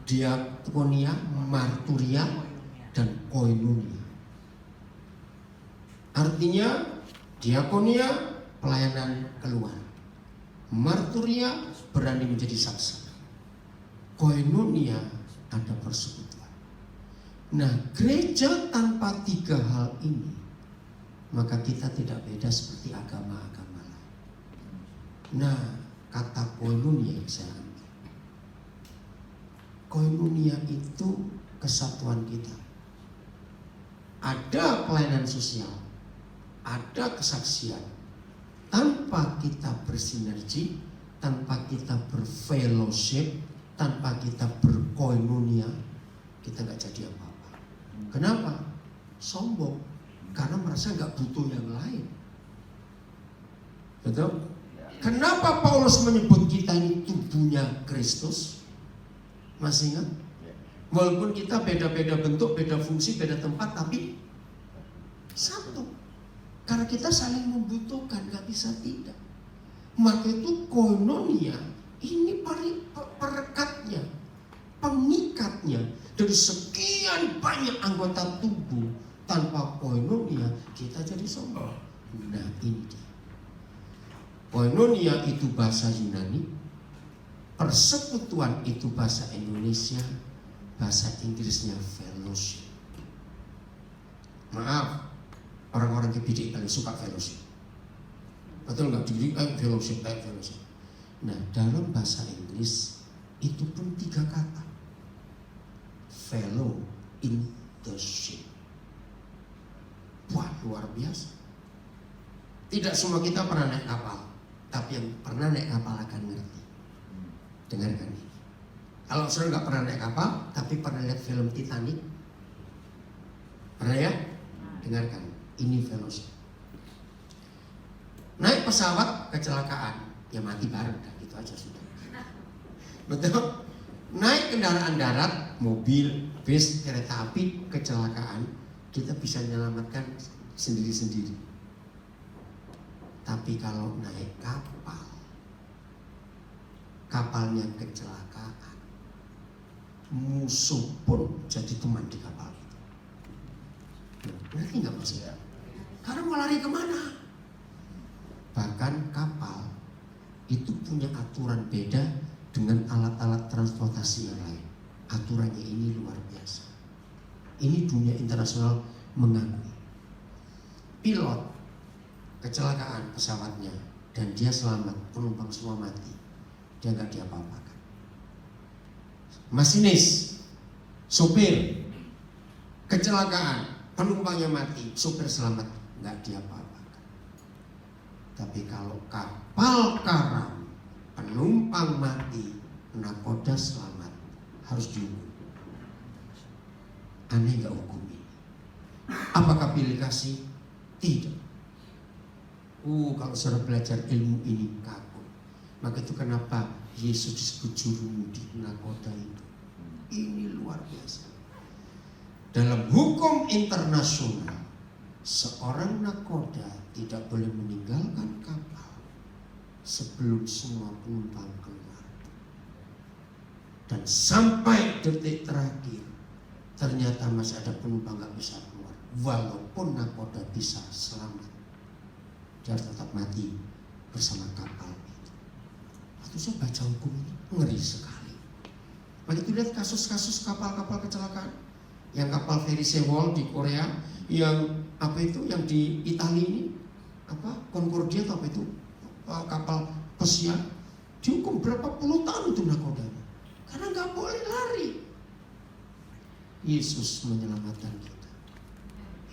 S1: diakonia, marturia, dan koinonia. Artinya diakonia pelayanan keluar, marturia berani menjadi saksi, koinonia ada persekutuan. Nah, gereja tanpa 3 hal ini, maka kita tidak beda seperti agama-agama lain. Nah, kata koinonia yang saya ambil, koinonia itu kesatuan kita. Ada pelayanan sosial, ada kesaksian. Tanpa kita bersinergi, tanpa kita berfellowship, tanpa kita berkoinonia, kita nggak jadi apa-apa. Kenapa? Sombong. Karena merasa nggak butuh yang lain. Betul? Kenapa Paulus menyebut kita ini tubuhnya Kristus? Masih ingat? Walaupun kita beda-beda bentuk, beda fungsi, beda tempat, tapi satu. Karena kita saling membutuhkan, nggak bisa tidak. Maka itu koinonia, ini perekatnya, pengikatnya. Dari sekian banyak anggota tubuh, tanpa koinonia kita jadi sombong. Nah, ini dia. Koinonia itu bahasa Yunani, persekutuan itu bahasa Indonesia, bahasa Inggrisnya fellowship. Maaf, orang-orang kebidik paling suka fellowship. Betul nggak? Fellowship. Nah, dalam bahasa Inggris itu pun 3 kata. Fellow in the ship. Wah, luar biasa. Tidak semua kita pernah naik kapal, tapi yang pernah naik kapal akan ngerti. Dengarkan ini. Kalau saudara nggak pernah naik kapal, tapi pernah lihat film Titanic, pernah ya? Dengarkan, ini fellowship. Naik pesawat kecelakaan, ya mati bareng, dah gitu aja sudah. Betul? Naik kendaraan darat, mobil, bis, kereta api, kecelakaan, kita bisa menyelamatkan sendiri-sendiri. Tapi kalau naik kapal, kapalnya kecelakaan, musuh pun jadi teman di kapal itu. Ngerti nggak maksudnya? Karena mau lari kemana? Bahkan kapal itu punya aturan beda dengan alat-alat transportasi yang lain. Aturannya ini luar biasa. Ini dunia internasional mengakui. Pilot kecelakaan pesawatnya dan dia selamat, penumpang semua mati, dia nggak diapa-apakan. Masinis, sopir kecelakaan, penumpangnya mati, sopir selamat, nggak diapa-apakan. Tapi kalau kapal karam, penumpang mati, nakoda selamat, harus dihukum. Aneh nggak hukum ini? Apakah pilih kasih? Tidak. Kalau saudara belajar ilmu ini kaku. Maka itu kenapa Yesus disebut jurumudi, nakoda itu. Ini luar biasa. Dalam hukum internasional, seorang nakoda tidak boleh meninggalkan kapal sebelum semua penumpang keluar. Dan sampai detik terakhir, ternyata masih ada penumpang nggak bisa keluar. Walaupun nakoda bisa selamat, dia tetap mati bersama kapal itu. Waktu saya baca hukum ini ngeri sekali. Begitu lihat kasus-kasus kapal-kapal kecelakaan, yang kapal feri Sewol di Korea, yang apa itu, yang di Italia ini, apa Concordia atau apa itu, kapal pesiar, dihukum berapa puluh tahun itu nakodanya, karena nggak boleh lari. Yesus menyelamatkan kita.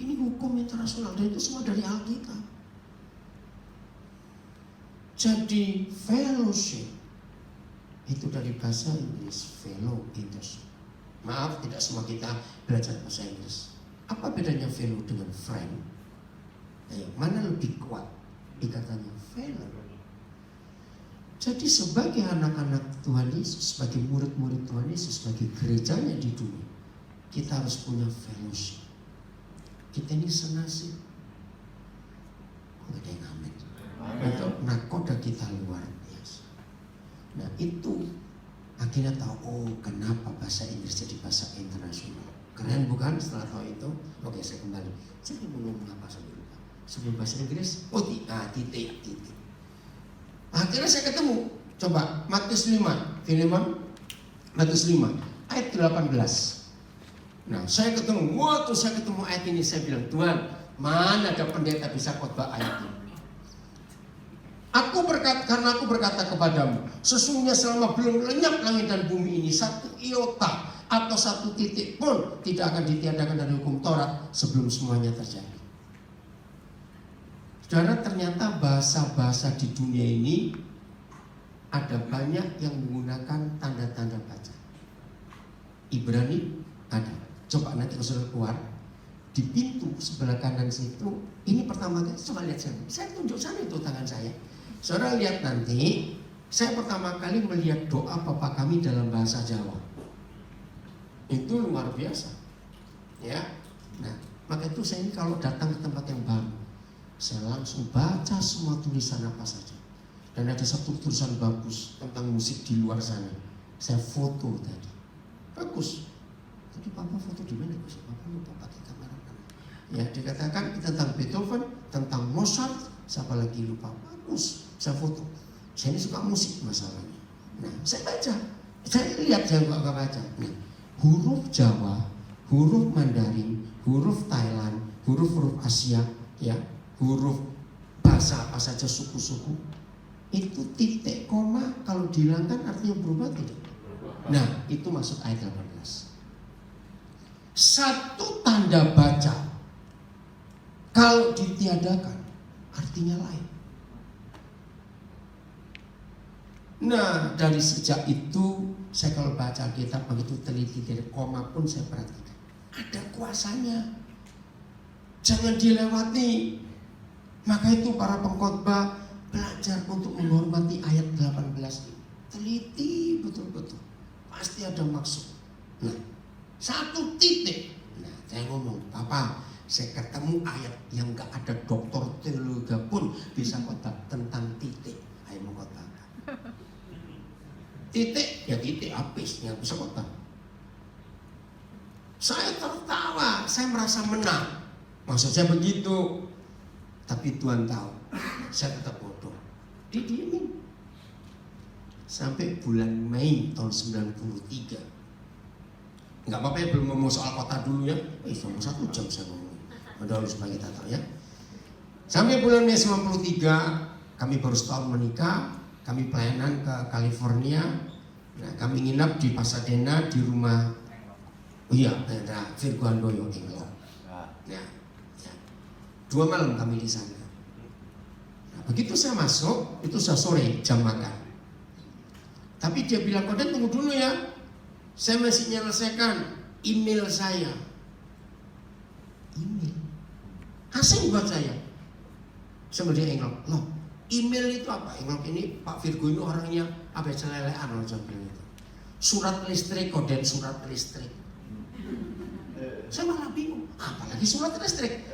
S1: Ini hukum internasional dan itu semua dari Alkitab. Jadi fellowship itu dari bahasa Inggris, fellow in the ship. Maaf, tidak semua kita belajar bahasa Inggris. Apa bedanya fellow dengan friend? Ayo, mana lebih kuat ikatannya? Fellow. Jadi sebagai anak-anak Tuhan Yesus, sebagai murid-murid Tuhan Yesus, sebagai gerejanya di dunia, kita harus punya fellowship. Kita ini senasib. Nggak ada yang amin. Untuk nakoda kita luar biasa. Nah itu akhirnya tahu, kenapa bahasa Inggris jadi bahasa internasional. Keren bukan setelah tahu itu? Oke, saya kembali. Saya mau ngomong apa sebelum bahasa Inggris? Titik. Akhirnya saya ketemu. Coba Matius 5, Matius 5 ayat 18. Nah, waktu saya ketemu ayat ini, saya bilang, Tuhan, mana ada pendeta bisa khotbah ayat ini? Karena aku berkata kepadamu, sesungguhnya selama belum lenyap langit dan bumi ini, satu iota atau satu titik pun tidak akan ditiadakan dari hukum Taurat sebelum semuanya terjadi. Saudara, ternyata bahasa-bahasa di dunia ini ada banyak yang menggunakan tanda-tanda baca. Ibrani ada. Coba nanti kalau saudara keluar di pintu sebelah kanan situ, ini pertama kali, coba lihat sana. Saya tunjuk sana itu tangan saya. Saudara lihat nanti, saya pertama kali melihat doa Bapa Kami dalam bahasa Jawa. Itu luar biasa. Ya. Nah, maka itu saya ini kalau datang ke tempat yang baru, saya langsung baca semua tulisan apa saja. Dan ada satu tulisan bagus tentang musik di luar sana. Saya foto tadi. Bagus. Tadi Papa foto di mana? Papa lupa pakai kamera. Ya, dikatakan tentang Beethoven, tentang Mozart, siapa lagi lupa, bagus, saya foto. Saya ini suka musik masalahnya. Nah, saya baca, saya lihat, saya nggak baca. Nah, huruf Jawa, huruf Mandarin, huruf Thailand, huruf Asia, ya, huruf bahasa apa saja suku-suku, itu titik koma kalau dihilangkan artinya berubah tidak? Nah, itu masuk ayat 18. Satu tanda baca kalau ditiadakan artinya lain. Nah, dari sejak itu saya kalau baca Alkitab begitu teliti, dari koma pun saya perhatikan ada kuasanya, jangan dilewati. Maka itu para pengkhotbah belajar untuk menghormati ayat 18 ini, teliti betul-betul, pasti ada maksud. Nah, satu titik. Nah, saya ngomong, Papa, saya ketemu ayat yang gak ada doktor teologi pun bisa kotak tentang titik. Ayo mengkotakkan. Titik, ya titik habis, yang bisa kotak. Saya tertawa, saya merasa menang. Maksud saya begitu. Tapi Tuhan tahu, saya tetap bodoh. Didiemin. Sampai bulan Mei tahun 93. Enggak apa-apa ya, belum ngomong soal kota dulu ya. Selama 1 jam saya ngomong. Padahal supaya kita tahu ya. Sampai bulan Mei 93, kami baru setahun menikah. Kami pelayanan ke California. Nah, kami nginap di Pasadena di rumah Virgo Handoyo Englo. Ya, 2 malam kami di sana. Nah, begitu saya masuk, itu sudah sore jam makan. Tapi dia bilang, Koden tunggu dulu ya, saya masih menyelesaikan email saya. Email? Asing buat saya. Sama dia Englo, loh, email itu apa? Englo ini Pak Virgo ini orangnya apa celelean loh saya bilang itu. Surat listrik, Koden surat listrik. Saya malah bingung, apalagi surat listrik.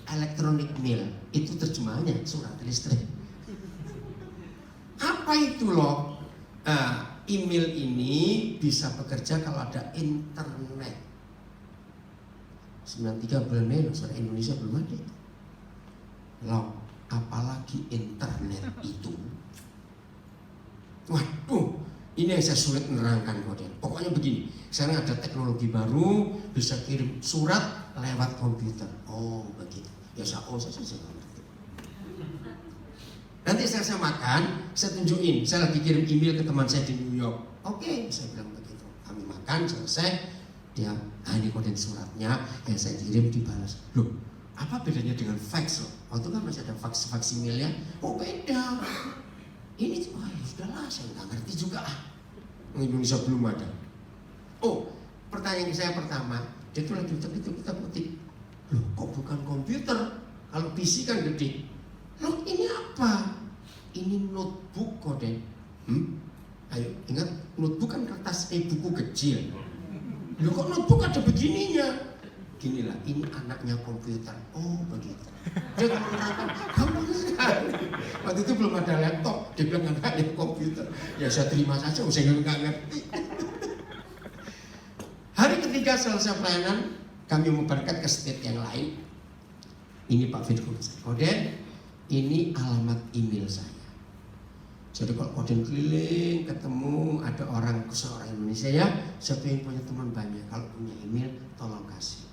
S1: Electronic mail, itu terjemahannya surat listrik. Apa itu loh? Email ini bisa bekerja kalau ada internet. 93 bulan Mei, suara Indonesia belum ada. Loh, apalagi internet itu. Waduh, ini yang saya sulit menerangkan Koden. Pokoknya begini, sekarang ada teknologi baru, bisa kirim surat lewat komputer. Oh begitu. Ya saya nggak ngerti. Nanti saya makan, saya tunjukin. Saya lagi kirim email ke teman saya di New York. Oke, saya bilang begitu. Kami makan selesai, dia, ini Koden suratnya yang saya kirim dibalas. Loh, apa bedanya dengan fax loh? Waktu kan masih ada fax emailnya. Oh beda. Ini tuh, ya sudahlah, saya nggak ngerti juga. Indonesia belum ada. Oh, pertanyaan saya pertama, dia tuh lagi itu kita ketik. Loh, kok bukan komputer? Kalau PC kan gede. Loh, ini apa? Ini notebook Koden. Ayo, ingat notebook kan kertas buku kecil. Loh, kok notebook ada begininya? Ginilah, ini anaknya komputer. Oh, begitu. Dia kalau menerangkan, kamu sekali. Waktu itu belum ada laptop, dia bilang anaknya komputer. Ya saya terima saja, saya nggak ngerti. Hari ketiga selesai pelayanan, kami memberangkat ke state yang lain. Ini Pak Virgo, Koden, ini alamat email saya. Jadi kalau Koden keliling, ketemu ada orang Indonesia ya, saya pengen punya teman banyak. Kalau punya email, tolong kasih.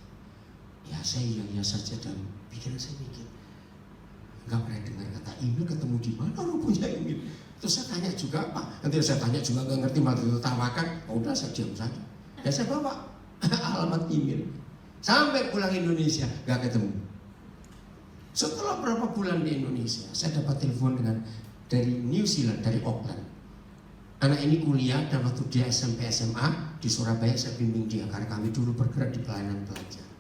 S1: Ya saya iya saja dan pikiran saya mikir, nggak pernah dengar kata email, ketemu di mana orang punya email. Terus saya tanya juga Pak, nanti saya tanya juga nggak ngerti, malah ditertawakan. Oh, udah saya diam saja. Ya saya bawa alamat email. Sampai pulang Indonesia nggak ketemu. Setelah berapa bulan di Indonesia, saya dapat telepon dari New Zealand, dari Auckland. Anak ini kuliah dan waktu dia SMP SMA di Surabaya saya bimbing dia karena kami dulu bergerak di pelayanan pelajar.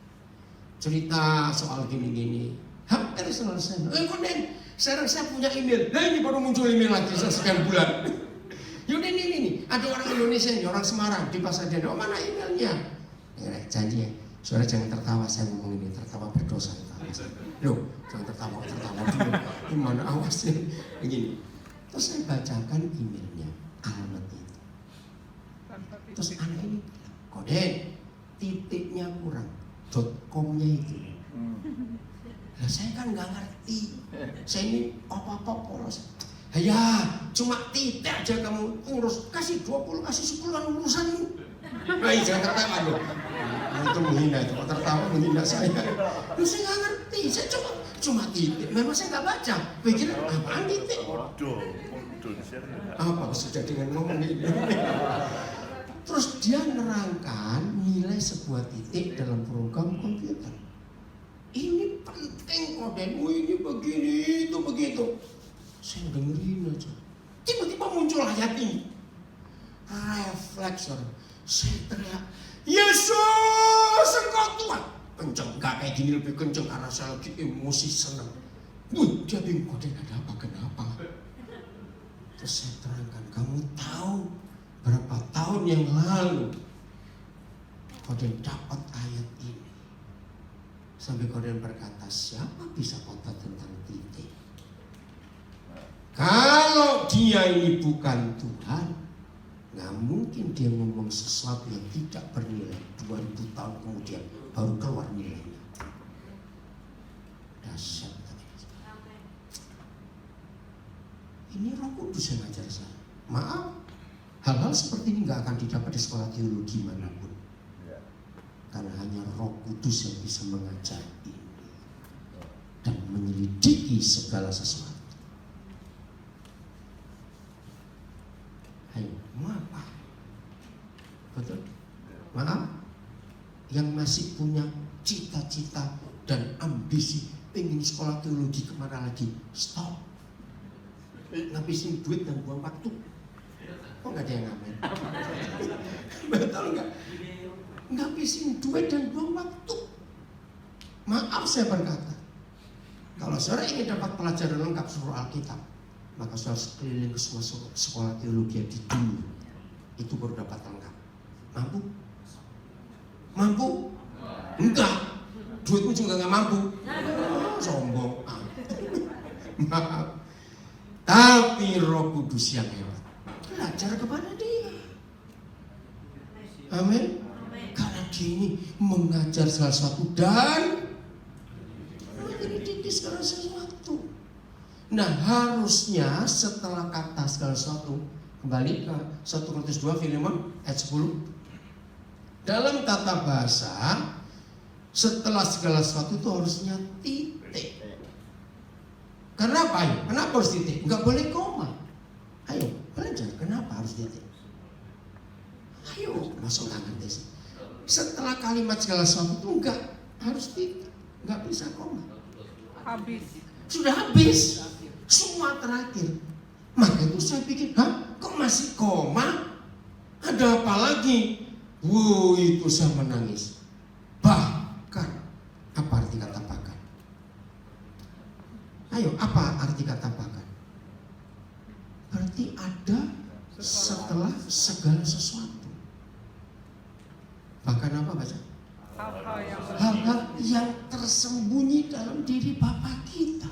S1: Cerita soal gini-gini, hampir selesai. Koden, sekarang saya punya email. Nah ini baru muncul email lagi sekian bulan. Yaudah ini, ada orang Indonesia ini, orang Semarang di Pasadena. Oh mana emailnya? Ya, janji ya, saudara jangan tertawa saya ngomong ini, tertawa berdosa. Loh, jangan tertawa dulu. Gimana awasnya? Begini. Terus saya bacakan emailnya, alamat itu. Terus anak ini bilang, Koden, titiknya kurang. .com-nya itu. Lah saya kan nggak ngerti. Saya ini apa-apa polos. Ya, cuma titik aja kamu urus. Kasih 20, kasih 10-an urusanmu. Nah, jangan tertawa loh. Itu menghina itu. Kalau tertawa menghina saya. Loh, saya nggak ngerti. Saya cuma titik. Memang saya nggak baca. Pikiran apaan titik? Apa sudah dengan ngomong ini? Terus dia nerangkan nilai sebuah titik dalam program komputer. Ini penting kodemu, ini begini, itu begitu. Saya dengerin aja. Tiba-tiba muncul ayat ini. Refleks. Saya teriak, Yesus engkau Tuhan. Kenceng, gak kayak gini lebih kenceng karena saya lagi emosi senang. Dia bingung, kode ada apa, kenapa? Terus saya terangkan, kamu tahu berapa tahun yang lalu kode dapat ayat ini. Sampai Koden berkata, siapa bisa khotbah tentang titik? Kalau dia ini bukan Tuhan, nggak mungkin dia ngomong sesuatu yang tidak bernilai. 2000 tahun kemudian baru keluar nilainya. Dahsyat. Ini Roh Kudus yang ngajar saya. Maaf, hal-hal seperti ini nggak akan didapat di sekolah teologi manapun. Karena hanya Roh Kudus yang bisa mengajar ini dan menyelidiki segala sesuatu. Ayo, mau apa? Betul? Maaf, yang masih punya cita-cita dan ambisi pengen sekolah teologi kemana lagi? Stop. Ngabisin duit dan buang waktu. Kok nggak ada yang ngamen? Betul nggak? Ngabisin duit dan buang waktu. Maaf saya berkata, kalau saudara ingin dapat pelajaran lengkap seluruh Alkitab, maka saudara harus keliling ke semua sekolah teologi di dunia. Itu baru dapat lengkap. Mampu? Mampu? Enggak. Duitmu juga nggak mampu. Sombong. Maaf. Tapi Roh Kudus yang hebat. Belajar kepada dia. Amin. Karena dia ini mengajar segala sesuatu dan menyelidiki segala sesuatu. Nah, harusnya setelah kata segala sesuatu, kembali ke 1 Korintus 2 Filemon ayat 10. Dalam tata bahasa, setelah segala sesuatu itu harusnya titik. Kenapa? Ayo, kenapa harus titik? Enggak boleh koma. Ayo, belajar. Kenapa harus titik? Ayo, masuk tangan desa. Setelah kalimat segala sesuatu itu enggak harus titik, enggak bisa koma.
S3: Habis.
S1: Sudah habis. Semua terakhir. Maka itu saya pikir, kok masih koma? Ada apa lagi? Itu saya menangis. Bahkan, apa arti kata bahkan? Ayo, apa arti kata bahkan? Berarti ada setelah segala sesuatu. Bahkan apa baca? Hal-hal yang tersembunyi dalam diri Bapa kita.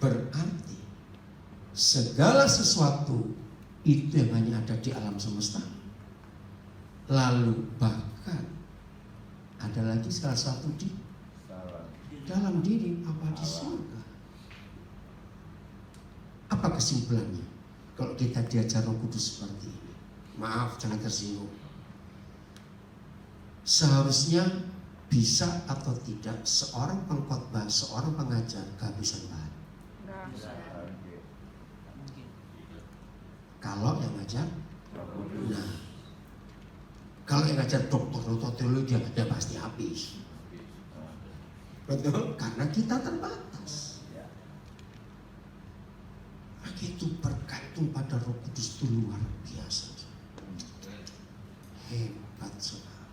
S1: Berarti segala sesuatu itu yang hanya ada di alam semesta. Lalu bahkan ada lagi salah satu di dalam diri apa di surga. Apa kesimpulannya? Kalau kita diajar Roh Kudus seperti ini, maaf jangan tersinggung. Seharusnya bisa atau tidak seorang pengkhotbah, seorang pengajar kehabisan bahan. Kalau yang ngajar, nah, kalau yang ngajar dokter teologi ya pasti habis. Betul? Karena kita terbatas. Maka itu bergantung pada Roh Kudus itu luar biasa. Hebat saudara.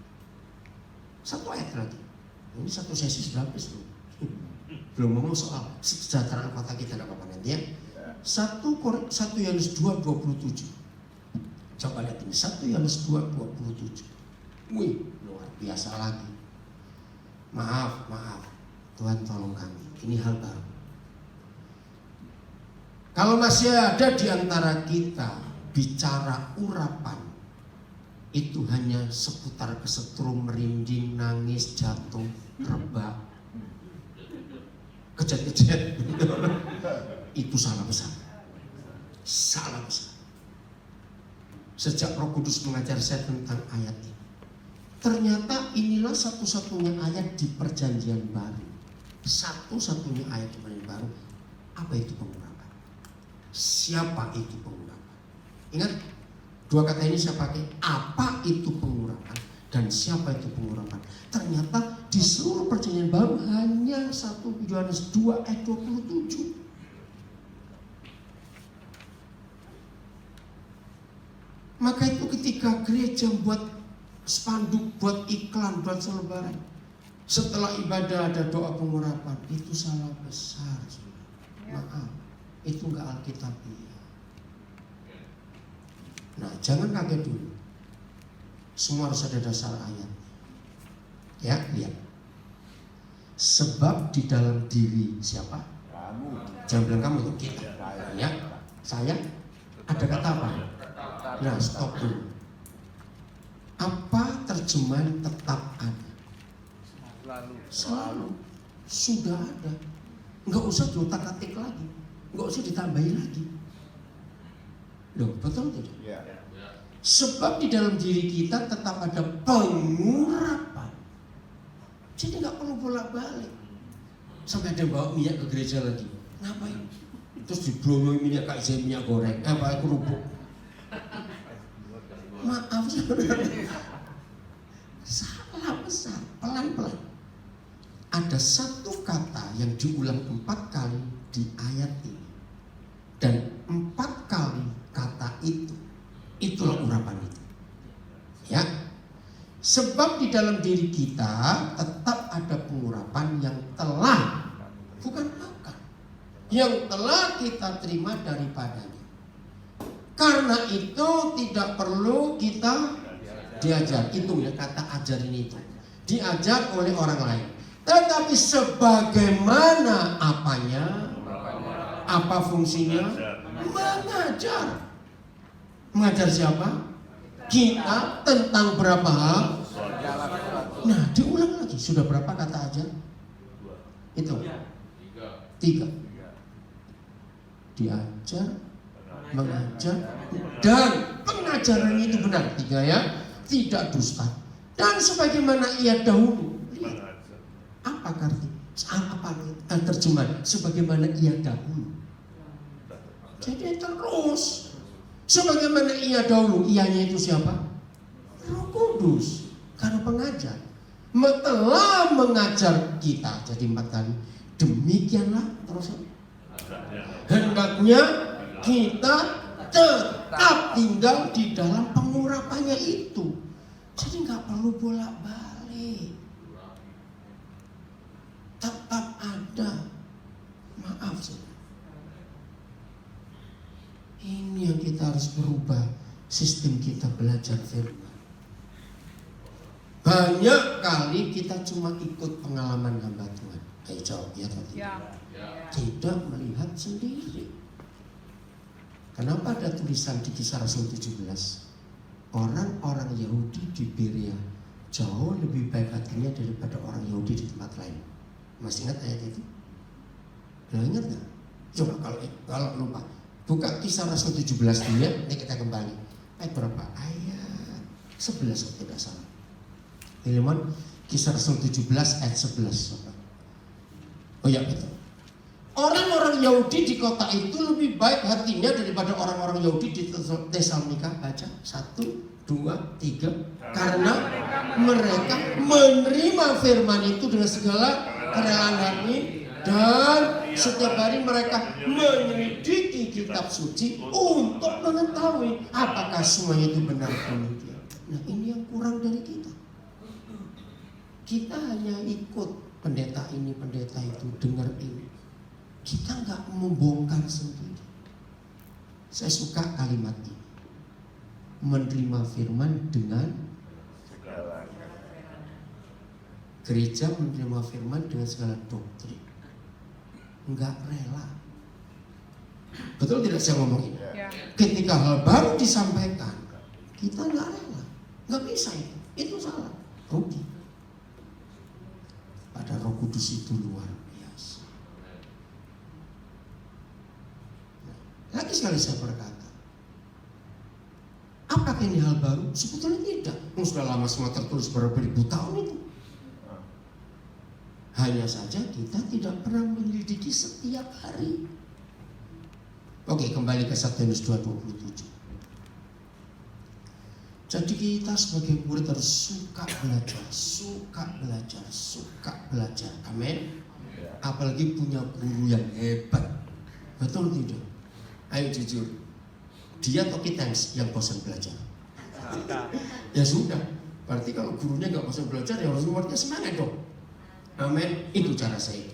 S1: Satu ayat lagi. Ini satu sesi sudah habis loh. Belum ngomong soal kesejahteraan kota kita, tidak apa-apa nanti ya. 1 Yohanes 2:27. Coba lihat ini 1 Yohanes 2:27. Wih, luar biasa lagi. Maaf. Tuhan tolong kami. Ini hal baru. Kalau masih ada di antara kita bicara urapan itu hanya seputar kesetrum, merinding, nangis, jatuh, rebah, kejat-kejat. Itu salah besar. Salah besar. Sejak Roh Kudus mengajar saya tentang ayat ini, ternyata inilah satu-satunya ayat di Perjanjian Baru. Satu-satunya ayat di Perjanjian Baru. Apa itu pengurapan? Siapa itu pengurapan? Ingat, dua kata ini saya pakai. Apa itu pengurapan dan siapa itu pengurapan? Ternyata di seluruh Perjanjian Baru hanya 1 Yohanes 2 ayat 27. Maka itu ketika gereja buat spanduk, buat iklan, buat selebaran, setelah ibadah ada doa pengurapan, itu salah besar. Maaf, itu enggak alkitabiah. Nah, jangan kaget dulu. Semua harus ada dasar ayat. Ya, lihat. Sebab di dalam diri siapa?
S2: Kamu.
S1: Jangan bilang kamu, itu kita. Ya, saya. Ada kata apa? Nah, stop dulu. Apa terjemahan tetap ada? Selalu. Sudah ada. Nggak usah diotak-atik lagi. Nggak usah ditambahin lagi. Loh, betul tidak?
S2: Ya.
S1: Sebab di dalam diri kita tetap ada pengurapan. Jadi nggak perlu bolak-balik. Sampai ada yang bawa minyak ke gereja lagi. Ngapain? Terus diblowing minyak kayak saya minyak goreng. Apa kerupuk? Maaf saudara. Salah besar. Pelan-pelan. Ada satu kata yang diulang 4 kali di ayat ini. Dan 4 kali kata itu, itulah urapan itu. Ya. Sebab di dalam diri kita tetap ada pengurapan yang telah, bukan akan, yang telah kita terima daripadanya. Karena itu tidak perlu kita diajar. Itu ya kata ajar ini itu. Diajar oleh orang lain. Tetapi sebagaimana apanya? Apa fungsinya? Mengajar. Mengajar siapa? Kita tentang berapa hal? Nah, diulang lagi. Sudah berapa kata ajar? Itu 3. Diajar, mengajar, dan pengajarannya itu benar. 3 ya. Tidak dusta. Dan sebagaimana ia dahulu. Lihat. Apa arti? Apa terjemahan? Sebagaimana ia dahulu. Jadi terus. Sebagaimana ia dahulu. Ianya itu siapa? Roh Kudus. Karena pengajar. Telah mengajar kita. Jadi 4 kali. Demikianlah terus. Hendaknya kita tetap tinggal di dalam pengurapannya itu. Jadi nggak perlu bolak-balik. Tetap ada. Maaf saudara. Ini yang kita harus berubah sistem kita belajar firman. Banyak kali kita cuma ikut pengalaman hamba Tuhan. Ayo jawab ya tadi. Tidak melihat sendiri. Kenapa ada tulisan di Kisah Rasul 17? Orang-orang Yahudi di Berea jauh lebih baik hatinya daripada orang Yahudi di tempat lain. Masih ingat ayat itu? Nah, ingat nggak? Coba kalau lupa, buka Kisah Rasul 17 dulu ya. Ini kita kembali. Ayat berapa? Ayat 11 kalau tidak salah. Hilman, Kisah Rasul 17 ayat 11. Oh ya betul. Orang-orang Yahudi di kota itu lebih baik hatinya daripada orang-orang Yahudi di Tesalonika. Baca 1, 2, 3. Karena mereka menerima firman itu dengan segala kerelaan hati. Dan setiap hari mereka menyelidiki kitab suci untuk mengetahui apakah semuanya itu benar demikian. Nah, ini yang kurang dari kita. Kita hanya ikut pendeta ini, pendeta itu, dengar ini. Kita nggak membongkar sendiri. Saya suka kalimat ini. Menerima firman dengan gereja, menerima firman dengan segala doktrin. Nggak rela. Betul tidak saya ngomong ini?
S3: Ya.
S1: Ketika hal baru disampaikan, kita nggak rela. Nggak bisa itu salah, rugi. Pada Roh Kudus itu luar biasa. Lagi sekali saya berkata, apakah ini hal baru? Sebetulnya tidak. Sudah lama semua tertulis berapa ribu tahun itu. Hanya saja kita tidak pernah menyelidiki setiap hari. Oke, kembali ke 1 Yohanes 2:27. Jadi kita sebagai murid harus suka belajar, suka belajar, suka belajar. Amin. Apalagi punya guru yang hebat. Betul tidak? Ayo jujur. Dia atau kita yang bosan belajar? Ya sudah. Berarti kalau gurunya nggak bosan belajar, ya harus muridnya semangat dong. Amin. Itu cara saya.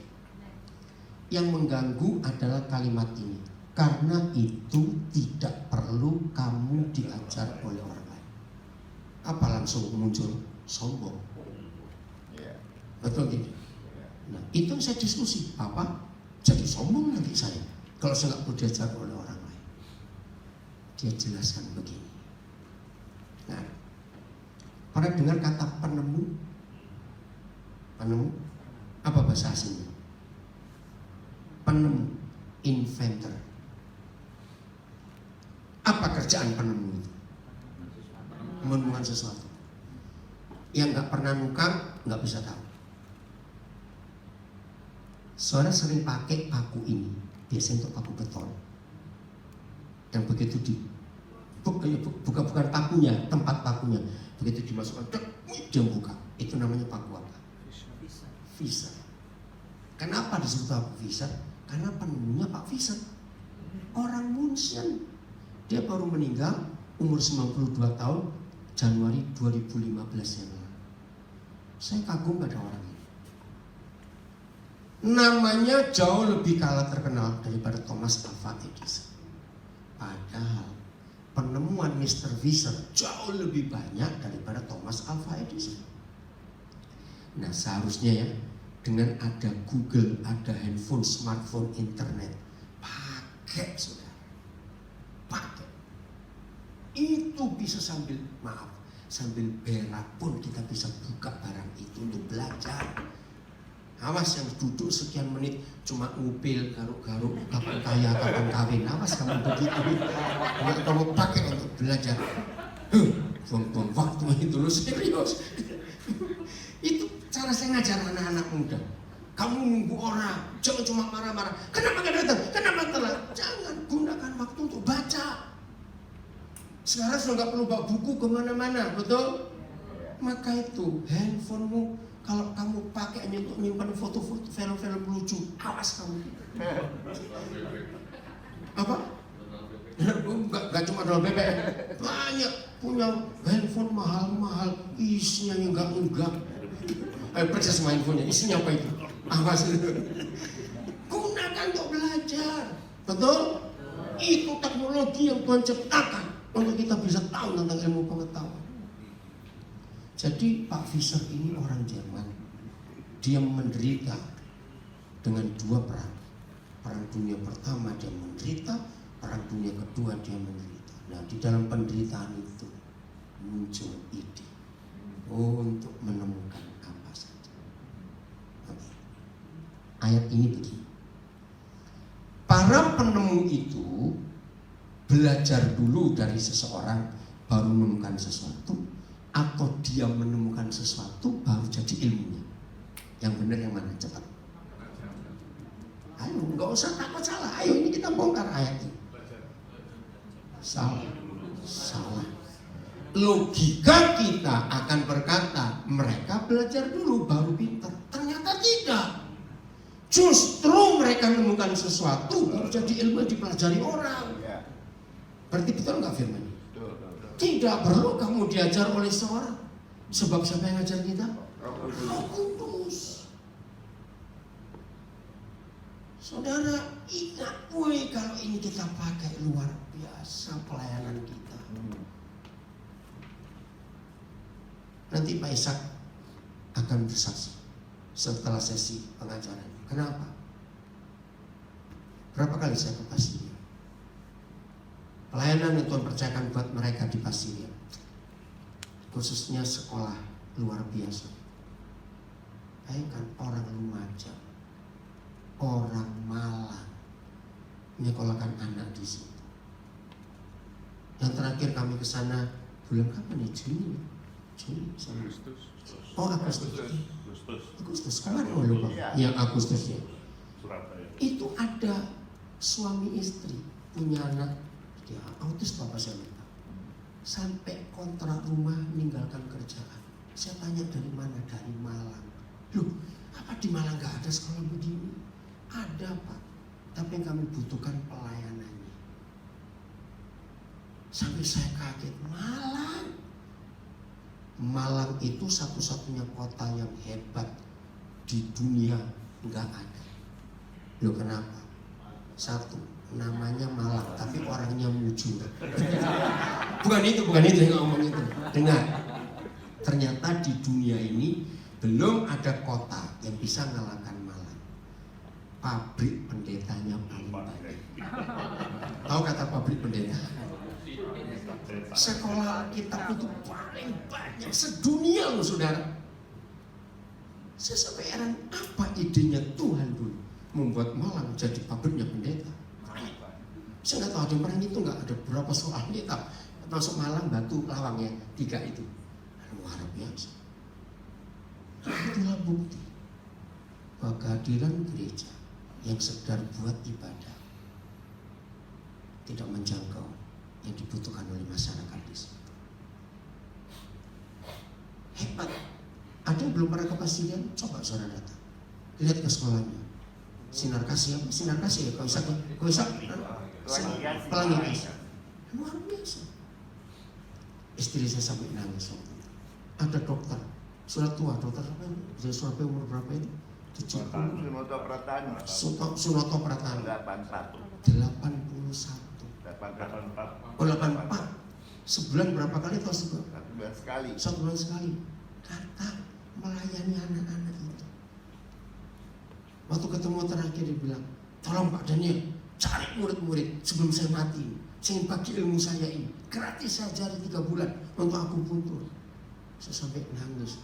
S1: Yang mengganggu adalah kalimat ini. Karena itu tidak perlu kamu diajar oleh orang. Apa langsung muncul? Sombong. Betul tidak? Nah, itu saya diskusi. Apa? Jadi sombong nanti saya kalau saya nggak perlu diajar oleh orang lain. Dia jelaskan begini. Nah, pernah dengar kata penemu? Penemu? Apa bahasa aslinya? Penemu, inventor. Apa kerjaan penemu itu? Menemukan sesuatu. Yang nggak pernah nukang nggak bisa tahu. Saudara sering pakai paku ini, biasanya untuk paku beton. Yang begitu bukan pakunya, tempat pakunya. Begitu dimasukkan, dia buka. Itu namanya paku apa? Fisher. Kenapa disebut paku Fisher? Karena penemunya Pak Fisher. Orang Munchen. Dia baru meninggal umur 92 tahun. Januari 2015 yang lalu. Saya kagum pada orang ini. Namanya jauh lebih kalah terkenal daripada Thomas Alva Edison. Padahal penemuan Mr. Fisher jauh lebih banyak daripada Thomas Alva Edison. Nah, seharusnya ya, dengan ada Google, ada handphone, smartphone, internet, pakai saudara. Pakai. Itu bisa sambil berak pun kita bisa buka barang itu untuk belajar. Awas yang duduk sekian menit cuma ngupil, garuk-garuk, kapan kaya, kapan kawin. Awas kamu begitu. Kamu pakai untuk belajar. Buang-buang waktu itu lu serius. Itu cara saya ngajar anak-anak muda. Kamu nunggu orang, jangan cuma marah-marah. Kenapa gak datang? Kenapa telat? Jangan, gunakan waktu untuk baca. Sekarang sudah nggak perlu bawa buku kemana-mana, betul? Maka itu handphonemu kalau kamu pakai hanya untuk menyimpan foto-foto, film-film lucu, awas kamu. Apa? Nggak cuma dalam BBM, banyak punya handphone mahal-mahal, isinya yang enggak. Ayo percaya sama handphonenya, isinya apa itu? Awas. Gunakan untuk belajar, betul? Itu teknologi yang Tuhan ciptakan untuk kita bisa tahu tentang ilmu pengetahuan. Jadi Pak Fisher ini orang Jerman. Dia menderita dengan 2 perang. Perang dunia pertama dia menderita, perang dunia kedua dia menderita. Nah, di dalam penderitaan itu muncul ide untuk menemukan apa saja. Oke. Ayat ini begini. Para penemu itu belajar dulu dari seseorang baru menemukan sesuatu, atau dia menemukan sesuatu baru jadi ilmunya. Yang benar yang mana? Cepat. Ayo, nggak usah takut salah. Ayo, ini kita bongkar ayat ini. Salah. Logika kita akan berkata mereka belajar dulu baru pintar. Ternyata tidak. Justru mereka menemukan sesuatu baru jadi ilmu yang dipelajari orang. Berarti betul nggak firman ini? Tidak perlu kamu diajar oleh seorang. Sebab siapa yang ngajar kita? Roh Kudus. Saudara, ingat kalau ini kita pakai luar biasa pelayanan kita. Nanti Pak Ishak akan bersaksi setelah sesi pengajaran. Kenapa? Berapa kali saya ke Pasiria? Pelayanan yang Tuhan percayakan buat mereka di Pasiria. khususnya sekolah luar biasa. Bayangkan orang Lumajang, orang Malang menyekolahkan anak di situ. Yang terakhir kami ke sana bulan kapan ya? Juni. Oh Agustus kemarin lupa. Yang Agustus ya. Itu ada suami istri punya anak dia autis bapak saya lupa. Sampai kontrak rumah meninggalkan kerjaan. Saya tanya dari mana? Dari Malang. Loh, apa di Malang gak ada sekolah begini? Ada Pak, tapi yang kami butuhkan pelayanannya. Sampai saya kaget, Malang itu satu-satunya kota yang hebat di dunia, nggak ada. Loh kenapa? Satu, namanya Malang, tapi orangnya mujur. Bukan itu yang ngomong itu. Dengar, ternyata di dunia ini belum ada kota yang bisa ngalahkan Malang. Pabrik pendetanya paling banyak. Tahu kata pabrik pendeta? Sekolah kitab itu paling banyak sedunia loh saudara. Saya sampai heran, apa idenya Tuhan dulu membuat Malang jadi pabriknya pendeta. Saya nggak tahu ada yang pernah itu nggak, ada berapa sekolah kitab masuk Malang, Batu, Lawang ya, 3 itu. Luar biasa. Itulah bukti bahwa kehadiran gereja yang sekedar buat ibadah tidak menjangkau yang dibutuhkan oleh masyarakat di sini. Hebat. Ada yang belum pernah ke Pastian? Coba saudara datang, lihat ke sekolahnya. Sinar kasih apa? Sinar kasih ya. Kau bisa pelangi kasih. Luar biasa. Istri saya sampai nangis waktu itu. Ada dokter, sudah tua, dokter apa ini? Dia Surabaya umur berapa ini? 70. Sunoto Pratama. 81. Oh 84. Sebulan berapa kali tahu sih?
S2: 1 bulan sekali.
S1: 1 bulan sekali. Datang melayani anak-anak itu. Waktu ketemu terakhir dia bilang, tolong Pak Daniel cari murid-murid sebelum saya mati. Saya ingin bagi ilmu saya ini. Gratis saya ajari 3 bulan untuk aku puntur. Saya sampai nangis.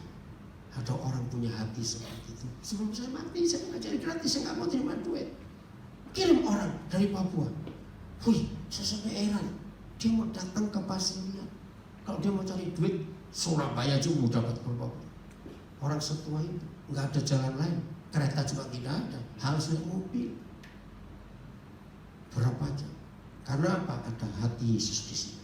S1: Ada orang punya hati seperti itu. Sebelum saya mati saya ngajari gratis, saya nggak mau terima duit. Kirim orang dari Papua. Wih, saya sampai heran. Dia mau datang ke Pasirian. Kalau dia mau cari duit, Surabaya juga dapat berapa. Orang setua itu nggak ada jalan lain. Kereta juga tidak ada, harus naik mobil. Berapa jam? Karena apa? Ada hati Yesus di sini.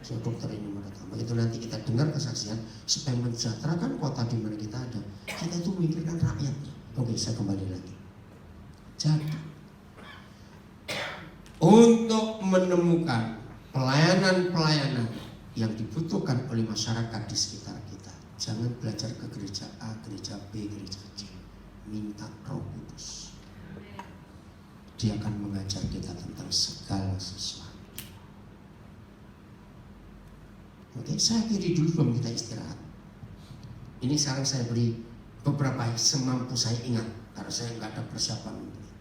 S1: So, dokter ini mendatang. Begitu nanti kita dengar kesaksian supaya mensejahterakan kota di mana kita ada. Kita itu memikirkan rakyatnya. Oke, saya kembali lagi. Jadi untuk menemukan pelayanan-pelayanan yang dibutuhkan oleh masyarakat di sekitar kita, jangan belajar ke gereja A, gereja B, gereja C. Minta Roh Kudus. Dia akan mengajar kita tentang segala sesuatu. Oke, saya akhiri dulu sebelum kita istirahat. Ini sekarang saya beri beberapa semampu saya ingat, karena saya nggak ada persiapan untuk itu.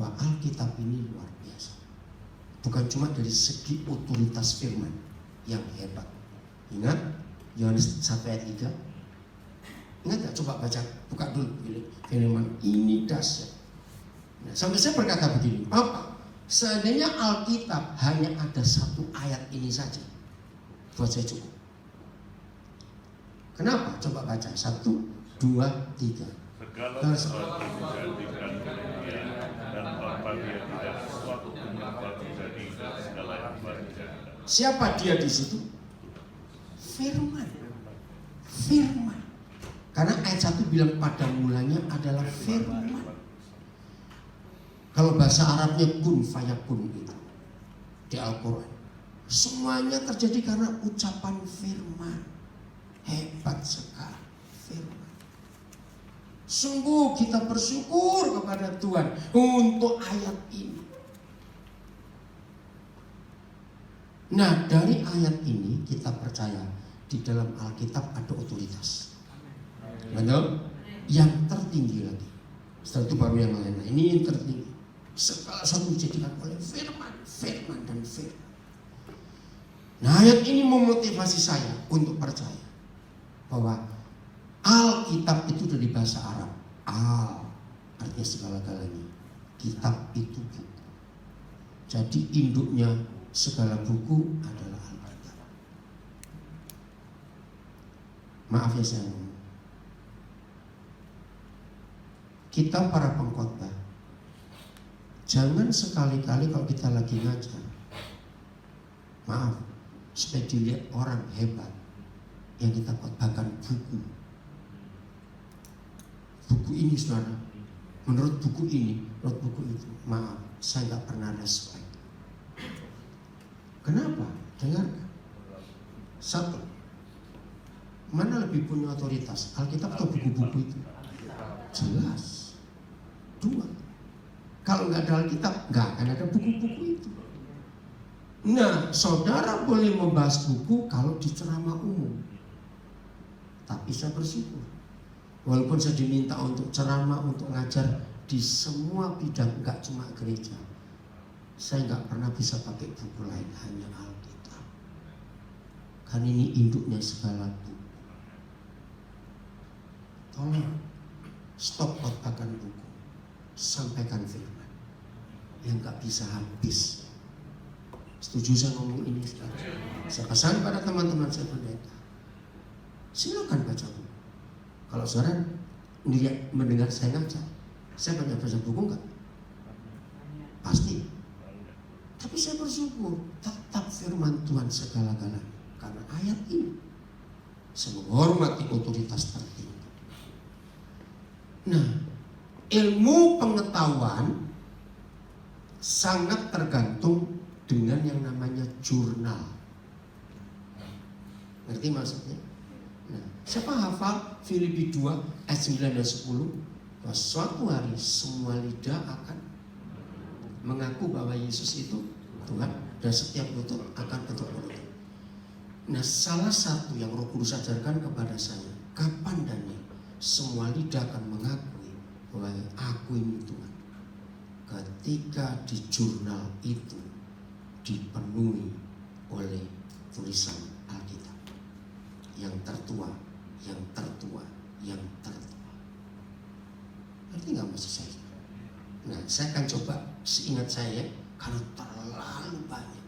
S1: Bahwa Alkitab ini luar biasa. Bukan cuma dari segi otoritas firman yang hebat. Ingat Yohanes 1 ayat 3. Ingat gak? Coba baca, buka dulu firman ini dahsyat. Nah, sampai saya berkata begini, Bapak, seandainya Alkitab hanya ada 1 ayat ini saja, buat saya cukup. Kenapa? Coba baca 1, 2, 3.
S4: Segala sesuatu dijadikan demikian, dan tanpa dia tidak sesuatu pun dapat terjadi, dan segala yang dijadikan.
S1: Siapa dia di situ? Firman. Firman. Karena ayat 1 bilang pada mulanya adalah firman. Kalau bahasa Arabnya kun fayakun itu di Al-Quran. Semuanya terjadi karena ucapan firman. Hebat sekali firman. Sungguh kita bersyukur kepada Tuhan untuk ayat ini. Nah, dari ayat ini kita percaya di dalam Alkitab ada otoritas. Betul? Yang tertinggi lagi. Setelah itu baru yang lain. Nah, ini yang tertinggi. Segala sesuatu dijadikan oleh firman, firman dan firman. Nah, ayat ini memotivasi saya untuk percaya bahwa Alkitab itu dari bahasa Arab. Al artinya segala-galanya. Kitab itu buku. Jadi induknya segala buku adalah Alkitab. Maaf ya saya ngomong. Kita para pengkhotbah, jangan sekali-kali kalau kita lagi ngajar, maaf, supaya dilihat orang hebat, yang kita khotbahkan buku. Buku ini saudara, menurut buku ini, menurut buku itu, maaf, saya nggak pernah respect. Kenapa? Dengarkan. Satu, mana lebih punya otoritas, Alkitab atau buku-buku itu? Jelas. Dua, kalau nggak ada Alkitab, nggak akan ada buku-buku itu. Nah, saudara boleh membahas buku kalau di ceramah umum. Tapi saya bersyukur, walaupun saya diminta untuk ceramah, untuk ngajar di semua bidang, nggak cuma gereja, saya nggak pernah bisa pakai buku lain, hanya Alkitab. Karena ini induknya segala buku. Tolong stop khotbahkan buku, sampaikan firman yang nggak bisa habis. Setuju saya ngomong ini sekarang? Saya pesan pada teman-teman saya pendeta, silakan baca buku. Kalau saudara mendengar saya ngajar, saya banyak baca buku enggak? Pasti. Tapi saya bersyukur tetap firman Tuhan segala-galanya. Karena ayat ini saya menghormati otoritas tertinggi. Nah, ilmu pengetahuan sangat tergantung dengan yang namanya jurnal. Ngerti maksudnya? Nah, siapa hafal Filipi 2 ayat 9 dan 10? Bahwa suatu hari semua lidah akan mengaku bahwa Yesus itu Tuhan, dan setiap lutut akan tutup mulut. Nah, salah satu yang Roh Kudus ajarkan kepada saya, kapan dan semua lidah akan mengakui bahwa aku ini Tuhan, ketika di jurnal itu dipenuhi oleh tulisan Alkitab yang tertua, yang tertua, yang tertua. Ngerti nggak maksud saya? Nah, saya akan coba seingat saya, karena terlalu banyak.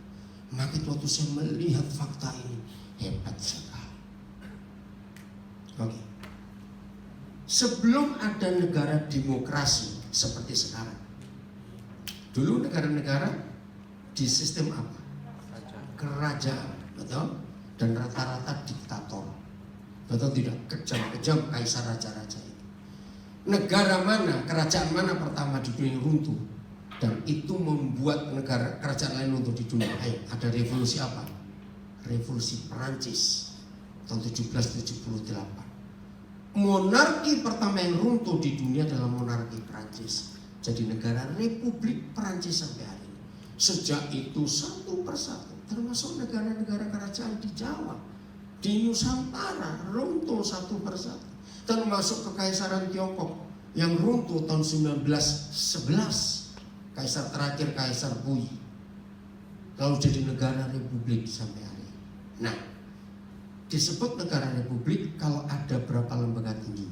S1: Maka waktu saya melihat fakta ini, hebat sekali. Oke. Sebelum ada negara demokrasi seperti sekarang, dulu negara-negara di sistem apa? Kerajaan, betul? Dan rata-rata diktator, betul tidak? Kejam-kejam kaisar raja-raja itu. Negara mana, kerajaan mana pertama di dunia yang runtuh? Dan itu membuat negara kerajaan lain runtuh di dunia. Ayo, ada revolusi apa? Revolusi Perancis tahun 1778. Monarki pertama yang runtuh di dunia adalah monarki Perancis. Jadi negara Republik Perancis sampai hari ini. Sejak itu satu persatu, termasuk negara-negara kerajaan di Jawa, di Nusantara, runtuh satu persatu. Termasuk kekaisaran Tiongkok yang runtuh tahun 1911. Kaisar terakhir Kaisar Hui. Lalu jadi negara Republik sampai hari ini. Nah, disebut negara Republik kalau ada berapa lembaga tinggi.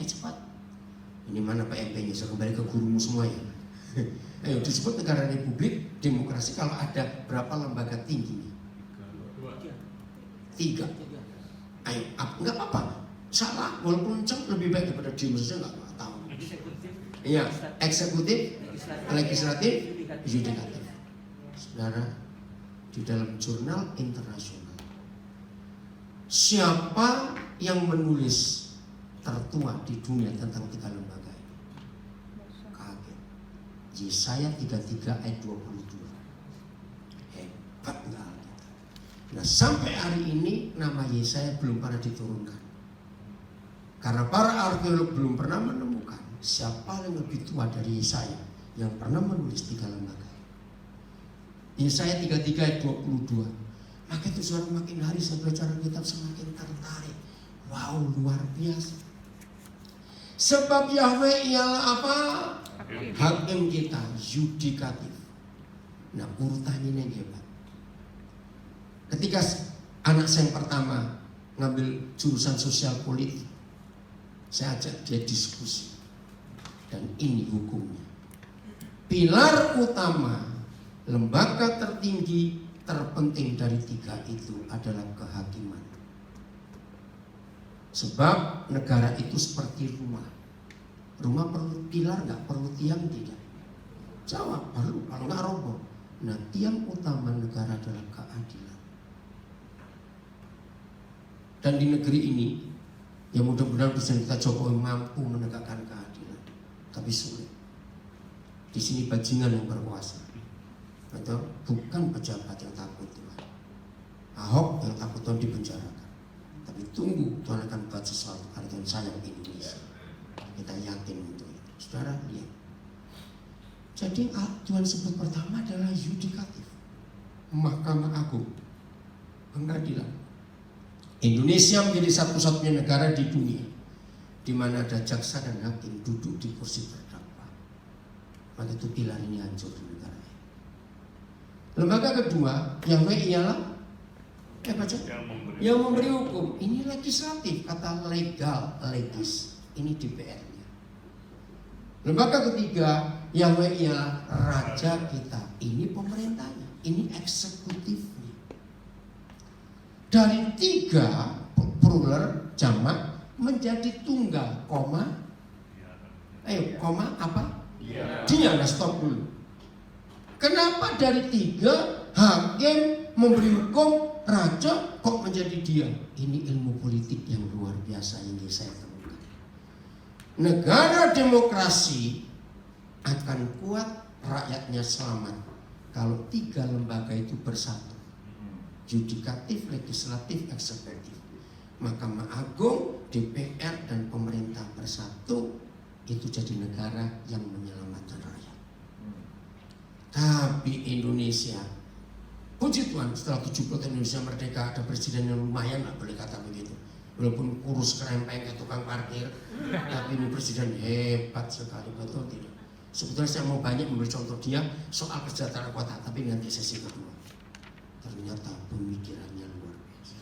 S1: Cepat. Ini mana Pak MP-nya? Saya kembali ke gurumu semua ya. Ayo, disebut negara Republik demokrasi kalau ada berapa lembaga tinggi? 3. Ayo, nggak apa-apa. Salah, walaupun cek lebih baik daripada diem saja, nggak tahu. Iya, eksekutif, legislatif, yudikatif. Saudara, di dalam jurnal internasional, siapa yang menulis tertua di dunia tentang 3 lembaga ini? Kaget. Yesaya 33 ayat 22. Hebat nggak Alkitab? Nah, sampai hari ini nama Yesaya belum pernah diturunkan. Karena para arkeolog belum pernah menemukan siapa yang lebih tua dari Yesaya yang pernah menulis 3 lembaga. Yesaya 33 ayat 22. Maka itu saudara, makin hari saya belajar Alkitab semakin tertarik. Wow, luar biasa. Sebab Yahweh ialah apa? Hakim kita, yudikatif. Nah, urutannya ini yang hebat. Ketika anak saya yang pertama ngambil jurusan sosial politik, saya ajak dia diskusi. Dan ini hukumnya. Pilar utama lembaga tertinggi terpenting dari 3 itu adalah kehakiman. Sebab negara itu seperti rumah. Rumah perlu pilar nggak? Perlu tiang tidak? Jawab, perlu. Kalau nggak roboh. Nah, tiang utama negara adalah keadilan. Dan di negeri ini, ya mudah-mudahan Presiden kita Jokowi mampu menegakkan keadilan. Tapi sulit. Di sini bajingan yang berkuasa. Betul? Bukan pejabat yang takut Tuhan. Ahok yang takut Tuhan dipenjarakan. Tapi tunggu Tuhan akan buat sesuatu. Karena Tuhan sayang Indonesia. Kita yakin untuk itu. Saudara lihat. Jadi Tuhan sebut pertama adalah yudikatif. Mahkamah Agung. Pengadilan. Indonesia menjadi satu-satunya negara di dunia di mana ada jaksa dan hakim duduk di kursi terdakwa. Maka itu pilar ini hancur di negara. Lembaga kedua, Yahweh ialah yang memberi hukum. Ini legislatif, kata legal, legis. Ini DPR-nya. Lembaga ketiga, Yahweh ialah raja kita. Ini pemerintahnya, ini eksekutifnya. Dari 3 plural jamak menjadi tunggal, koma apa? Dia stop dulu. Kenapa dari 3 hakim memberi hukum raja kok menjadi dia? Ini ilmu politik yang luar biasa yang saya temukan. Negara demokrasi akan kuat, rakyatnya selamat kalau 3 lembaga itu bersatu. Yudikatif, legislatif, eksekutif. Mahkamah Agung, DPR dan pemerintah bersatu, itu jadi negara yang menyelamatkan rakyat. Tapi Indonesia, puji Tuhan, setelah 70 tahun Indonesia merdeka, ada presiden yang lumayan, nggak boleh kata begitu. Walaupun kurus kerempeng kayak tukang parkir, tapi ini presiden hebat sekali, betul tidak? Sebetulnya saya mau banyak memberi contoh dia soal kesejahteraan kota, tapi nanti sesi kedua. Ternyata pemikirannya luar biasa.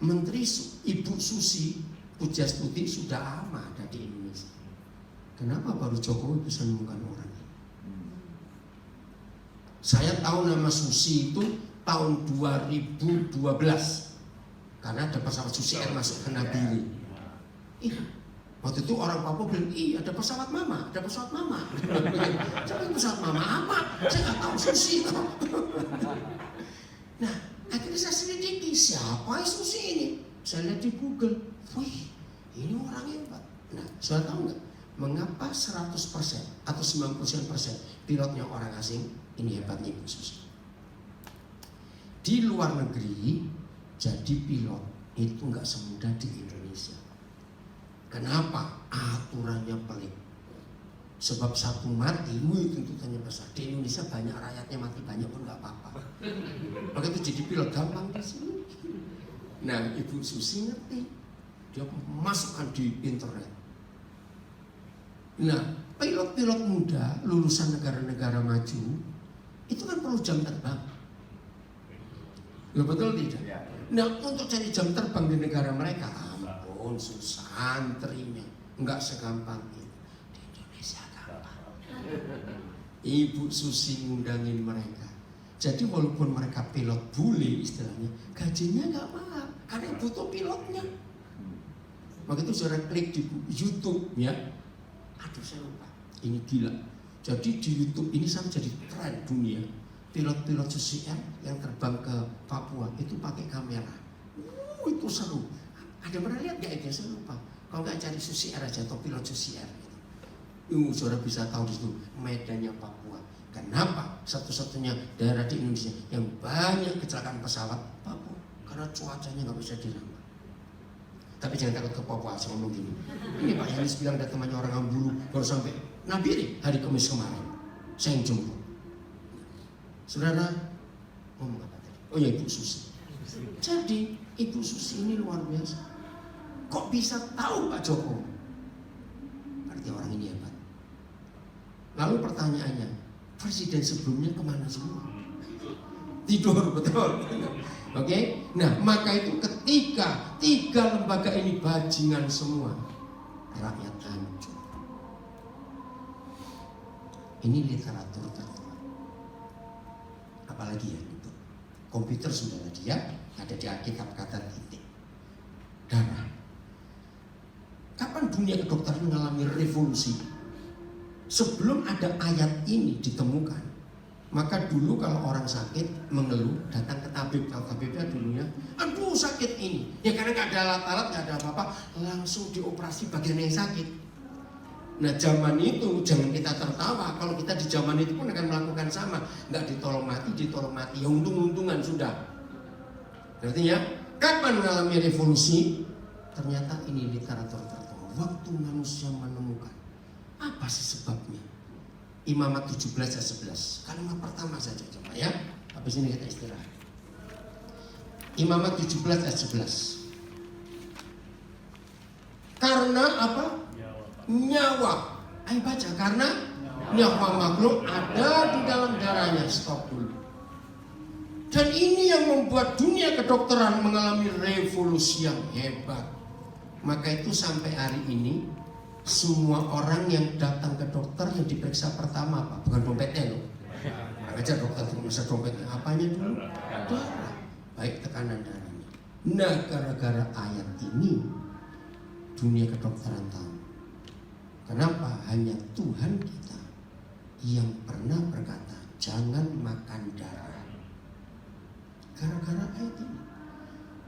S1: Menteri Ibu Susi Pujastuti sudah lama ada di Indonesia. Kenapa baru Jokowi bisa menemukan orang ini? Saya tahu nama Susi itu tahun 2012 karena ada pesawat Susi Air masuk ke Nabire. Waktu itu orang Papua bilang, ada pesawat mama, ada pesawat mama. Tapi pesawat mama apa? Saya nggak tahu Susi itu. Nah, akhirnya saya selidiki siapa Susi ini. Saya lihat di Google, wih, ini orang hebat. Nah, saya tahu nggak? Mengapa 100% atau 90% pilotnya orang asing? Ini hebatnya Ibu Susi. Di luar negeri jadi pilot itu nggak semudah di Indonesia. Kenapa? Aturannya pelik. Sebab satu mati, tuntutannya besar. Di Indonesia banyak rakyatnya mati banyak pun nggak apa-apa. Maka itu jadi pilot gampang di sini. Nah, Ibu Susi ngerti. Dia masukkan di internet. Nah, pilot-pilot muda lulusan negara-negara maju itu kan perlu jam terbang. Ya, betul tidak? Nah, untuk cari jam terbang di negara mereka, ampun, susah antrinya, nggak segampang itu. Di Indonesia gampang. Ibu Susi ngundangin mereka. Jadi walaupun mereka pilot bule istilahnya, gajinya nggak mahal karena butuh pilotnya. Maka itu saudara klik di YouTube ya. Aduh saya lupa. Ini gila. Jadi di YouTube ini sampai jadi tren dunia. Pilot-pilot Susi Air yang terbang ke Papua itu pakai kamera. Itu seru. Ada pernah lihat nggak itu? Saya lupa. Kalau nggak cari Susi Air aja atau pilot Susi Air. Gitu. Saudara bisa tahu di situ medannya Papua. Kenapa? Satu-satunya daerah di Indonesia yang banyak kecelakaan pesawat Papua. Karena cuacanya nggak bisa diramal. Tapi jangan takut ke Papua, saya ngomong gini. Ini Pak Yanis bilang ada temannya orang Ambulu baru sampai Nabire hari Kamis kemarin. Saya yang jemput. Saudara, ngomong apa tadi? Oh ya, Ibu Susi. Jadi Ibu Susi ini luar biasa. Kok bisa tahu Pak Jokowi? Berarti orang ini hebat. Lalu pertanyaannya, presiden sebelumnya kemana semua? Tidur, betul. Oke, nah maka itu ketika 3 lembaga ini bajingan semua, rakyat hancur. Ini literatur tertua. Apalagi ya itu komputer sudah ada ya, ada di Alkitab kata titik darah. Kapan dunia kedokteran mengalami revolusi? Sebelum ada ayat ini ditemukan, maka dulu kalau orang sakit mengeluh datang ke tabib, kalau tabibnya dulunya, aduh sakit ini, ya karena nggak ada alat-alat, nggak ada apa-apa, langsung dioperasi bagian yang sakit. Nah zaman itu jangan kita tertawa, kalau kita di zaman itu pun akan melakukan sama, nggak ditolong mati, ya untung-untungan sudah. Artinya kapan mengalami revolusi? Ternyata ini literatur tertentu. Waktu manusia menemukan apa sih sebabnya? Imamat 17 ayat 11. Kalimat pertama saja coba ya. Habis ini kita istirahat. Imamat 17 ayat 11. Karena apa? Nyawa. Ayo baca. Karena nyawa makhluk ada di dalam darahnya. Stop dulu. Dan ini yang membuat dunia kedokteran mengalami revolusi yang hebat. Maka itu sampai hari ini semua orang yang datang ke dokter yang diperiksa pertama apa? Bukan dompetnya loh. Aja dokter periksa dompetnya. Apanya dulu? Darah. Baik tekanan darahnya. Nah gara-gara ayat ini dunia kedokteran tahu. Kenapa hanya Tuhan kita yang pernah berkata jangan makan darah. Gara-gara ayat ini.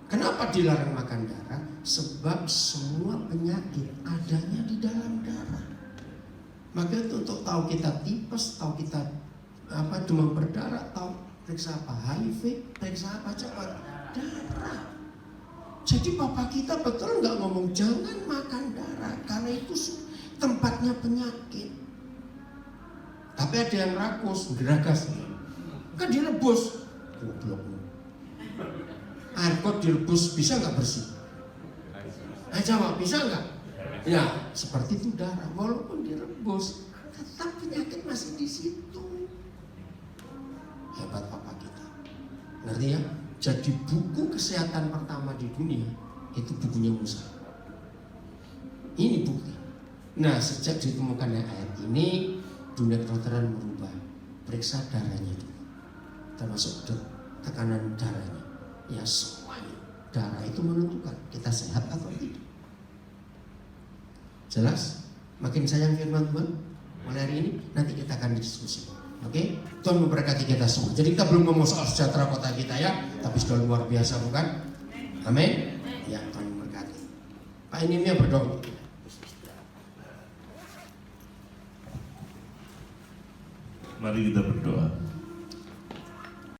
S1: Kenapa dilarang makan darah? Sebab semua penyakit adanya di dalam darah. Maka itu untuk tahu kita tipes, tahu kita demam berdarah, tahu periksa apa HIV, periksa apa cepat darah. Jadi bapak kita betul nggak ngomong jangan makan darah karena itu tempatnya penyakit. Tapi ada yang rakus, geragas, kan direbus, goblok. Air kot direbus bisa nggak bersih? Jawab bisa nggak? Ya seperti itu darah, walaupun direbus tetap penyakit masih di situ. Hebat papa kita. Ngerti ya? Jadi buku kesehatan pertama di dunia itu bukunya Musa. Ini bukti. Nah sejak ditemukannya ayat ini dunia kedokteran merubah. Periksa darahnya dulu, termasuk tekanan darahnya. Ya semuanya darah itu menentukan kita sehat atau tidak. Jelas? Makin sayang firman Tuhan mulai hari ini nanti kita akan diskusi. Oke? Tuhan memberkati kita semua. Jadi kita belum ngomong soal sejahtera kota kita ya, tapi sudah luar biasa bukan? Amin. Ya Tuhan memberkati. Pak Inimia berdoa.
S4: Mari kita berdoa.